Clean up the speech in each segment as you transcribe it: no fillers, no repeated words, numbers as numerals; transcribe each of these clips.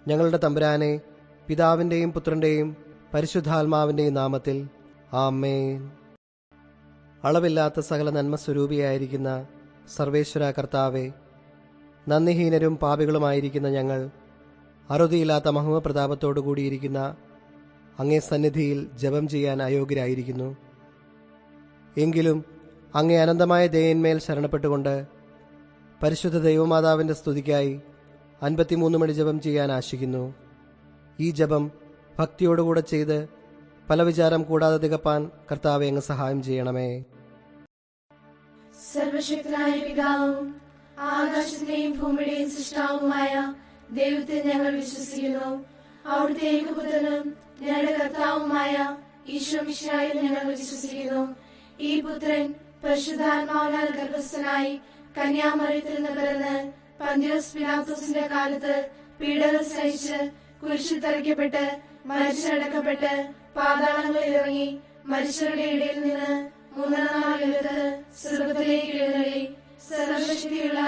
ഞങ്ങളുടെ തമ്പുരാനെ, പിതാവിൻ്റെയും പുത്രൻ്റെയും പരിശുദ്ധാത്മാവിൻ്റെയും നാമത്തിൽ ആമേൻ. അളവില്ലാത്ത സകല നന്മസ്വരൂപിയായിരിക്കുന്ന സർവേശ്വര കർത്താവെ, നന്ദിഹീനരും പാപികളുമായിരിക്കുന്ന ഞങ്ങൾ അറുതിയില്ലാത്ത മഹിമപ്രതാപത്തോടു കൂടിയിരിക്കുന്ന അങ്ങേ സന്നിധിയിൽ ജപം ചെയ്യാൻ അയോഗ്യരായിരിക്കുന്നു. എങ്കിലും അങ്ങേ അനന്തമായ ദയന്മേൽ ശരണപ്പെട്ടുകൊണ്ട് പരിശുദ്ധ ദൈവമാതാവിൻ്റെ സ്തുതിക്കായി 53 മണി ജപം ചെയ്യാൻ ആശിക്കുന്നു. ഈ ജപം ഭക്തിയോടുകൂടെ ചെയ്ത് പല വിചാരം കൂടാതെ തികപ്പാൻ കർത്താവെ അങ്ങ് സഹായം ചെയ്യണമേ. സർവശക്തനായ പിതാവും ആകാശത്തിന്റെയും ഭൂമിയുടെയും സൃഷ്ടാവുമായ ദൈവത്തെ ഞങ്ങൾ വിശ്വസിക്കുന്നു. അവിടുത്തെ ഏകപുത്രനും ഞങ്ങളുടെ കർത്താവുമായ ഈശോ മിശിഹായിൽ ഞങ്ങൾ വിശ്വസിക്കുന്നു. ഈ പുത്രൻ പരിശുദ്ധാത്മാവിനാൽ ഗർഭസ്ഥനായി കന്യാമറിയത്തിൽ നിന്ന് പിറന്ന് പന്തിയോസ് പിലാത്തോസിന്റെ കാലത്ത് പീഡകൾ സഹിച്ച് കുരിശിൽ തറയ്ക്കപ്പെട്ട് മരിച്ചടക്കപ്പെട്ട് പാതാളങ്ങളിൽ ഇറങ്ങി മരിച്ചവരുടെ ഇടയിൽ നിന്ന് മൂന്നാം നാൾ ഉയർത്ത് സ്വർഗ്ഗത്തിലേക്ക് എഴുന്നള്ളി സർവശക്തിയുള്ള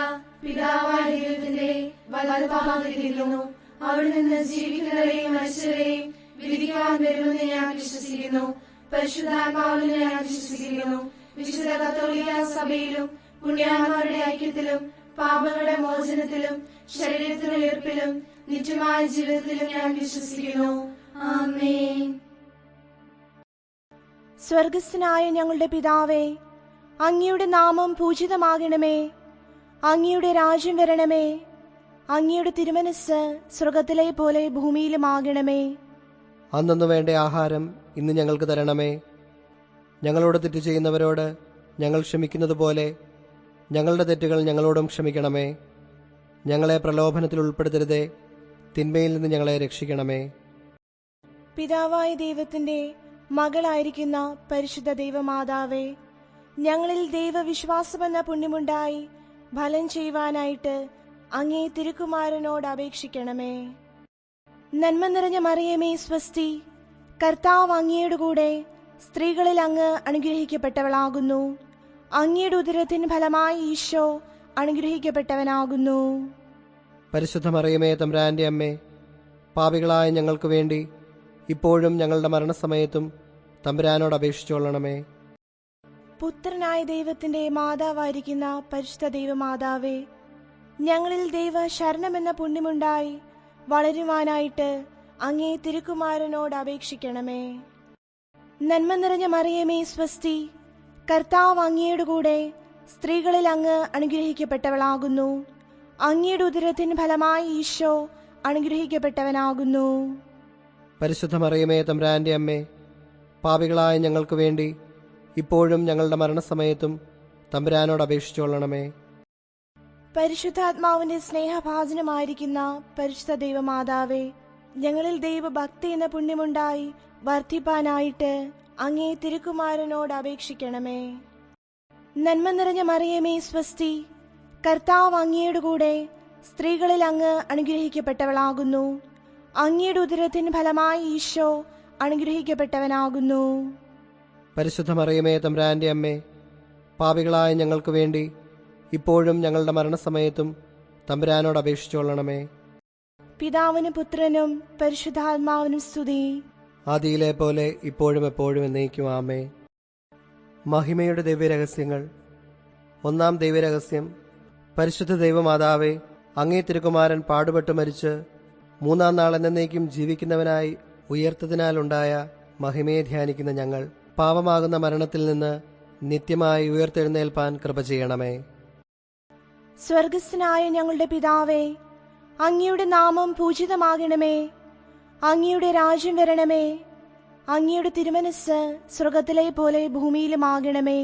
പിതാവായ ദൈവത്തിന്റെ വലതുഭാഗത്തിരിക്കുന്നു. അവിടെ നിന്ന് ജീവിക്കുന്നവരെയും മരിച്ചവരെയും വിധിക്കാൻ വരുമെന്ന് ഞാൻ വിശ്വസിക്കുന്നു. പരിശുദ്ധാത്മാവിൽ ഞാൻ വിശ്വസിക്കുന്നു. വിശുദ്ധ കത്തോലിക്ക സഭയിലും പുണ്യാത്മാരുടെ ഐക്യത്തിലും പാപങ്ങളുടെ മോചനത്തിലും ശരീരത്തിന്റെ ഉയർപ്പിലും നിത്യമായ ജീവിതത്തിലും ഞാൻ വിശ്വസിക്കുന്നു. ആമേൻ. സ്വർഗസ്ഥനായ ഞങ്ങളുടെ പിതാവേ, അങ്ങയുടെ നാമം പൂജിതമാകണമേ. അങ്ങയുടെ രാജ്യം വരണമേ. അങ്ങയുടെ തിരുമനസ്സ് സ്വർഗത്തിലെ പോലെ ഭൂമിയിലുമാകണമേ. അന്നു വേണ്ട ആഹാരം ഇന്ന് ഞങ്ങൾക്ക് തരണമേ. ഞങ്ങളോട് തെറ്റ് ചെയ്യുന്നവരോട് ഞങ്ങൾ ക്ഷമിക്കുന്നത് പോലെ ഞങ്ങളുടെ തെറ്റുകൾ ഞങ്ങളോടും ക്ഷമിക്കണമേ. ഞങ്ങളെ പ്രലോഭനത്തിൽ ഉൾപ്പെടുത്തരുതേ, തിന്മയിൽ നിന്ന് ഞങ്ങളെ രക്ഷിക്കണമേ. പിതാവായ ദൈവത്തിന്റെ മകളായിരിക്കുന്ന പരിശുദ്ധ ദൈവമാതാവേ, ഞങ്ങളിൽ ദൈവവിശ്വാസമെന്ന പുണ്യമുണ്ടായി ഫലം ചെയ്യുവാനായിട്ട് അങ്ങേ തിരുക്കുമാരനോട് അപേക്ഷിക്കണമേ. നന്മ നിറഞ്ഞ മറിയമേ സ്വസ്തി, കർത്താവ് അങ്ങയുടെ കൂടെ സ്ത്രീകളിൽ അങ്ങ് അനുഗ്രഹിക്കപ്പെട്ടവളാകുന്നു. അങ്ങയുടെ ഉദരത്തിന് ഫലമായി ഈശോ അനുഗ്രഹിക്കപ്പെട്ടവനാകുന്നു. പരിശുദ്ധ മറിയമേ തമ്പുരാന്റെ അമ്മേ, പാപികളായ ഞങ്ങൾക്ക് വേണ്ടി ഇപ്പോഴും ഞങ്ങളുടെ മരണസമയത്തും തമ്പുരാനോട് അപേക്ഷിച്ചുകൊള്ളണമേ. പുത്രനായ ദൈവത്തിന്റെ മാതാവായിരിക്കുന്ന പരിശുദ്ധ ദൈവമാതാവേ, ഞങ്ങളിൽ ദൈവ ശരണമെന്ന പുണ്യമുണ്ടായി വളരുവാനായിട്ട് അങ്ങേ തിരുക്കുമാരനോട് അപേക്ഷിക്കണമേ. നന്മ നിറഞ്ഞ മറിയമേ സ്വസ്തി, കർത്താവ് അങ്ങയുടെ കൂടെ സ്ത്രീകളിൽ അങ്ങ് അനുഗ്രഹിക്കപ്പെട്ടവളാകുന്നു. അങ്ങയുടെ ഉദരത്തിന് ഫലമായി ഈശോ അനുഗ്രഹിക്കപ്പെട്ടവനാകുന്നു. പരിശുദ്ധ മറിയമേ തമ്പുരാന്റെ അമ്മേ, പാപികളായ ഞങ്ങൾക്ക് വേണ്ടി ഇപ്പോഴും ഞങ്ങളുടെ മരണസമയത്തും തമ്പുരാനോട് അപേക്ഷിച്ചുകൊള്ളണമേ. പരിശുദ്ധാത്മാവിന്റെ സ്നേഹഭാജനമായിരിക്കുന്ന പരിശുദ്ധ ദൈവമാതാവേ, ഞങ്ങളിൽ ദൈവഭക്തി എന്ന പുണ്യമുണ്ടായി വർദ്ധിപ്പാനായിട്ട് അങ്ങേ തിരുക്കുമാരനോട് അപേക്ഷിക്കണമേ. നന്മ നിറഞ്ഞ മറിയമേ സ്വസ്തി, കർത്താവ് അങ്ങയുടെ കൂടെ സ്ത്രീകളിൽ അങ്ങ് അനുഗ്രഹിക്കപ്പെട്ടവളാകുന്നു. അങ്ങയുടെ ഉദരത്തിന് ഫലമായി ഈശോ അനുഗ്രഹിക്കപ്പെട്ടവനാകുന്നു. പരിശുദ്ധ മറിയമേ തമ്പുരാന്റെ അമ്മേ, പാപികളായ ഞങ്ങൾക്ക് വേണ്ടി ഇപ്പോഴും ഞങ്ങളുടെ മരണസമയത്തും തമ്പുരാനോട് അപേക്ഷിച്ചുകൊള്ളണമേ. പിതാവിനും പുത്രനും പരിശുദ്ധാത്മാവിനും സ്തുതി, ആദിയിലെ പോലെ ഇപ്പോഴും എപ്പോഴും എന്നേക്കും ആമേൻ. മഹിമയുടെ ദിവ്യരഹസ്യങ്ങൾ. ഒന്നാം ദൈവരഹസ്യം. പരിശുദ്ധ ദൈവമാതാവേ, അങ്ങേ തിരുക്കുമാരൻ പാടുപെട്ട് മരിച്ച് മൂന്നാം നാൾ എന്നേക്കും ജീവിക്കുന്നവനായി ഉയർത്തതിനാലുണ്ടായ മഹിമയെ ധ്യാനിക്കുന്ന ഞങ്ങൾ പാപമാകുന്ന മരണത്തിൽ നിന്ന് നിത്യമായി ഉയർത്തെഴുന്നേൽപ്പാൻ കൃപ ചെയ്യണമേ. സ്വർഗസ്ഥനായ ഞങ്ങളുടെ പിതാവേ, അങ്ങയുടെ നാമം പൂജിതമാകണമേ. അങ്ങയുടെ രാജ്യം വരണമേ. അങ്ങയുടെ തിരുമനസ്സ് സ്വർഗത്തിലെ പോലെ ഭൂമിയിലുമാകണമേ.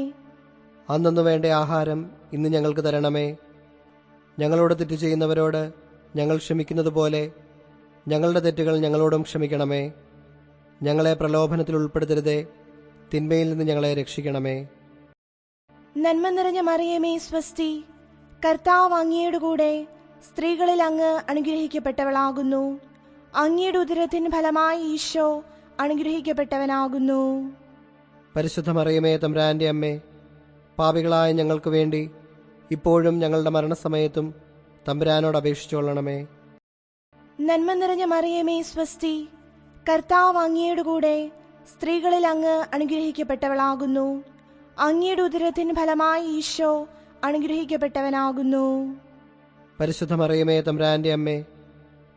അന്നു വേണ്ട ആഹാരം ഇന്ന് ഞങ്ങൾക്ക് തരണമേ. ഞങ്ങളോട് തെറ്റ് ചെയ്യുന്നവരോട് ഞങ്ങൾ ക്ഷമിക്കുന്നത് പോലെ ഞങ്ങളുടെ തെറ്റുകൾ ഞങ്ങളോടും ക്ഷമിക്കണമേ. ഞങ്ങളെ പ്രലോഭനത്തിൽ ഉൾപ്പെടുത്തരുതേ, തിന്മയിൽ നിന്ന് ഞങ്ങളെ രക്ഷിക്കണമേ. നന്മ നിറഞ്ഞ മറിയമേ സ്വസ്തി, കർത്താവ് അങ്ങയുടെ കൂടെ സ്ത്രീകളിൽ അങ്ങ് അനുഗ്രഹിക്കപ്പെട്ടവളാകുന്നു. അങ്ങയുടെ ഉദരത്തിന് ഫലമായി ഈശോ അനുഗ്രഹിക്കപ്പെട്ടവനാകുന്നു. പരിശുദ്ധ മറിയമേ തമ്പുരാന്റെ അമ്മേ, പാപികളായ ഞങ്ങൾക്ക് വേണ്ടി ഇപ്പോഴും ഞങ്ങളുടെ മരണസമയത്തും തമ്പുരാനോട് അപേക്ഷിച്ചുകൊള്ളണമേ. നന്മ നിറഞ്ഞ മറിയമേ സ്വസ്തി, കർത്താവ് അങ്ങയുടെ കൂടെ സ്ത്രീകളിൽ അങ്ങ് അനുഗ്രഹിക്കപ്പെട്ടവളാകുന്നു. അങ്ങയുടെ ഉദരത്തിൻ ഫലമായി ഈശോ അനുഗ്രഹിക്കപ്പെട്ടവനാകുന്നു. പരിശുദ്ധ മറിയമേ തമ്പുരാന്റെ അമ്മേ,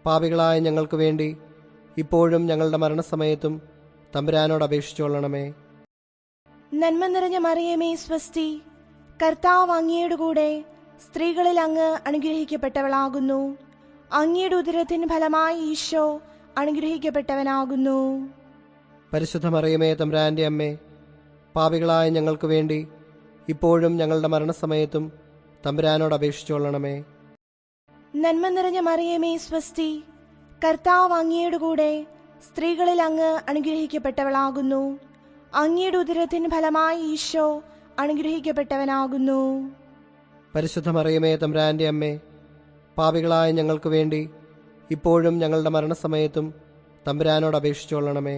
പാപികളായ ഞങ്ങൾക്ക് വേണ്ടി ഇപ്പോഴും ഞങ്ങളുടെ മരണസമയത്തും തമ്പുരാനോട് അപേക്ഷിച്ചുകൊള്ളണമേ. നന്മ നിറഞ്ഞ മറിയമേ സ്വസ്തി, കർത്താവ് അങ്ങയുടെ കൂടെ സ്ത്രീകളിൽ അങ്ങ് അനുഗ്രഹിക്കപ്പെട്ടവളാകുന്നു. അങ്ങയുടെ ഉദരത്തിൻ ഫലമായി ഈശോ അനുഗ്രഹിക്കപ്പെട്ടവനാകുന്നു. പരിശുദ്ധ മറിയമേ തമ്പുരാന്റെ അമ്മേ, പാപികളായ ഞങ്ങൾക്ക് വേണ്ടി ഇപ്പോഴും ഞങ്ങളുടെ മരണസമയത്തും തമ്പുരാനോട് അപേക്ഷിച്ചുകൊള്ളണമേ. നന്മ നിറഞ്ഞ മറിയമേ സ്വസ്തി, കർത്താവ് അങ്ങയുടെ കൂടെ സ്ത്രീകളിൽ അങ്ങ് അനുഗ്രഹിക്കപ്പെട്ടവളാകുന്നു. അങ്ങയുടെ ഉദരത്തിൻ ഫലമായി ഈശോ അനുഗ്രഹിക്കപ്പെട്ടവനാകുന്നു. പരിശുദ്ധ മറിയമേ തമ്പുരാന്റെ അമ്മേ, പാപികളായ ഞങ്ങൾക്ക് വേണ്ടി ഇപ്പോഴും ഞങ്ങളുടെ മരണസമയത്തും തമ്പുരാനോട് അപേക്ഷിച്ചുകൊള്ളണമേ.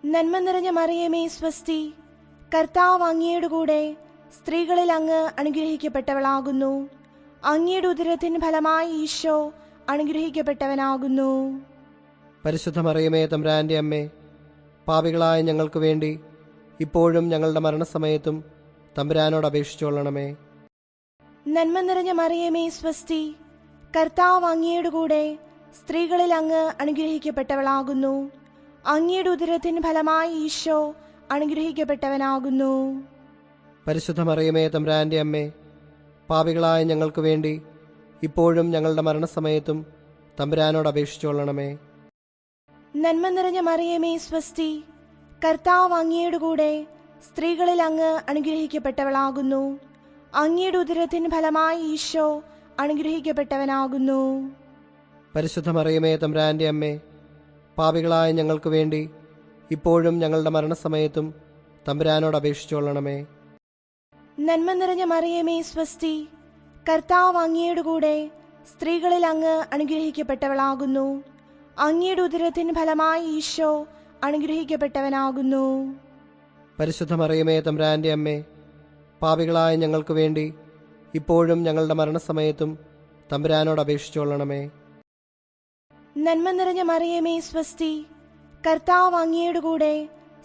നന്മ നിറഞ്ഞ മറിയമേ സ്വസ്തി, കർത്താവ് അങ്ങയുടെ കൂടെ സ്ത്രീകളിൽ അങ്ങ് അനുഗ്രഹിക്കപ്പെട്ടവളാകുന്നു. അങ്ങയുടെ ഉദരത്തിൻ ഫലമായി ഈശോ അനുഗ്രഹിക്കപ്പെട്ടവനാകുന്നു. പരിശുദ്ധ മറിയമേ തമ്പുരാന്റെ അമ്മേ, പാപികളായ ഞങ്ങൾക്ക് വേണ്ടി ഇപ്പോഴും ഞങ്ങളുടെ മരണസമയത്തും തമ്പുരാനോട് അപേക്ഷിച്ചുകൊള്ളണമേ. നന്മ നിറഞ്ഞ മറിയമേ സ്വസ്തി, കർത്താവ് അങ്ങയുടെ കൂടെ സ്ത്രീകളിൽ അങ്ങ് അനുഗ്രഹിക്കപ്പെട്ടവളാകുന്നു. അങ്ങയുടെ ഉദരത്തിൻ ഫലമായി ഈശോ അനുഗ്രഹിക്കപ്പെട്ടവനാകുന്നു. പരിശുദ്ധ മറിയമേ തമ്പുരാന്റെ അമ്മേ, പാപികളായ ഞങ്ങൾക്ക് വേണ്ടി ഇപ്പോഴും ഞങ്ങളുടെ മരണസമയത്തും തമ്പുരാനോട് അപേക്ഷിച്ചുകൊള്ളണമേ. നന്മ നിറഞ്ഞ മറിയമേ സ്വസ്തി, കർത്താവ് അങ്ങയുടെ കൂടെ സ്ത്രീകളിൽ അങ്ങ് അനുഗ്രഹിക്കപ്പെട്ടവളാകുന്നു. അങ്ങയുടെ ഉദരത്തിൻ ഫലമായി ഈശോ അനുഗ്രഹിക്കപ്പെട്ടവനാകുന്നു. പരിശുദ്ധ മറിയമേ തമ്പുരാന്റെ അമ്മേ, പാപികളായ ഞങ്ങൾക്ക് വേണ്ടി ഇപ്പോഴും ഞങ്ങളുടെ മരണസമയത്തും തമ്പുരാനോട് അപേക്ഷിച്ചുകൊള്ളണമേ. നന്മ നിറഞ്ഞ മറിയമേ സ്വസ്തി, കർത്താവ് അങ്ങയുടെ കൂടെ സ്ത്രീകളിൽ അങ്ങ് അനുഗ്രഹിക്കപ്പെട്ടവളാകുന്നു. അങ്ങയുടെ ഉദരത്തിൻ ഫലമായി ഈശോ അനുഗ്രഹിക്കപ്പെട്ടവനാകുന്നു. പരിശുദ്ധ മറിയമേ തമ്പുരാന്റെ അമ്മേ, പാപികളായ ഞങ്ങൾക്ക് വേണ്ടി ഇപ്പോഴും ഞങ്ങളുടെ മരണസമയത്തും തമ്പുരാനോട് അപേക്ഷിച്ചുകൊള്ളണമേ. നന്മ നിറഞ്ഞ മറിയമേ സ്വസ്തി, കർത്താവ് അങ്ങയുടെ കൂടെ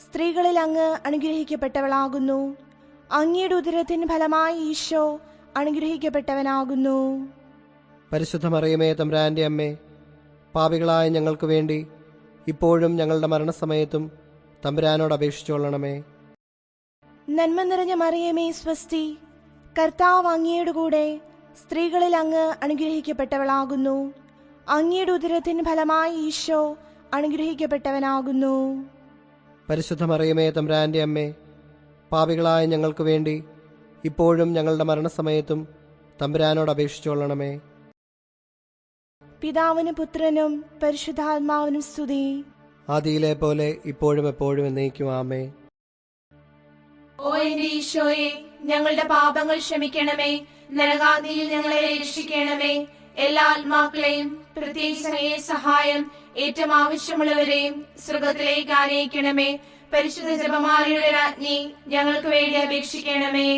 സ്ത്രീകളിൽ അങ്ങ് അനുഗ്രഹിക്കപ്പെട്ടവളാകുന്നു. അങ്ങയുടെ ഉദരത്തിൻ ഫലമായി ഈശോ അനുഗ്രഹിക്കപ്പെട്ടവനാകുന്നു. പരിശുദ്ധ മറിയമേ തമ്പുരാന്റെ അമ്മേ, പാപികളായ ഞങ്ങൾക്ക് വേണ്ടി ഇപ്പോഴും ഞങ്ങളുടെ മരണസമയത്തും തമ്പുരാനോട് അപേക്ഷിച്ചുകൊള്ളണമേ. നന്മ നിറഞ്ഞ മറിയമേ സ്വസ്തി, കർത്താവ് അങ്ങയുടെ കൂടെ സ്ത്രീകളിൽ അങ്ങ് അനുഗ്രഹിക്കപ്പെട്ടവളാകുന്നു. അങ്ങയുടെ ഉദരത്തിൻ ഫലമായി ഈശോ അനുഗ്രഹിക്കപ്പെട്ടവനാകുന്നു. പരിശുദ്ധ മറിയമേ തമ്പുരാന്റെ അമ്മേ, പാപികളായ ഞങ്ങൾക്ക് വേണ്ടി ഇപ്പോഴും ഞങ്ങളുടെ മരണസമയത്തും തമ്പുരാനോട് അപേക്ഷിച്ചുകൊള്ളണമേ. പിതാവിനും പുത്രനും പരിശുദ്ധാത്മാവിനും സ്തുതി. ആദിയിലെ പോലെ ഇപ്പോഴും എപ്പോഴും എന്നേക്കും ആമേൻ. ഓ എന്റെ ഈശോയെ, ഞങ്ങളുടെ പാപങ്ങൾ ക്ഷമിക്കണമേ. നരകാഗ്നിയിൽ ഞങ്ങളെ രക്ഷിക്കണമേ. എല്ലാ ആത്മാക്കളെയും പ്രത്യേകിച്ച് അങ്ങേ സഹായം ഏറ്റവും ആവശ്യമുള്ളവരെയും സ്വർഗത്തിലേക്ക് ആനയിക്കണമേ. പരിശുദ്ധ ജപമാലയുടെ രാജ്ഞി, ഞങ്ങൾക്ക് വേണ്ടി അപേക്ഷിക്കണമേ.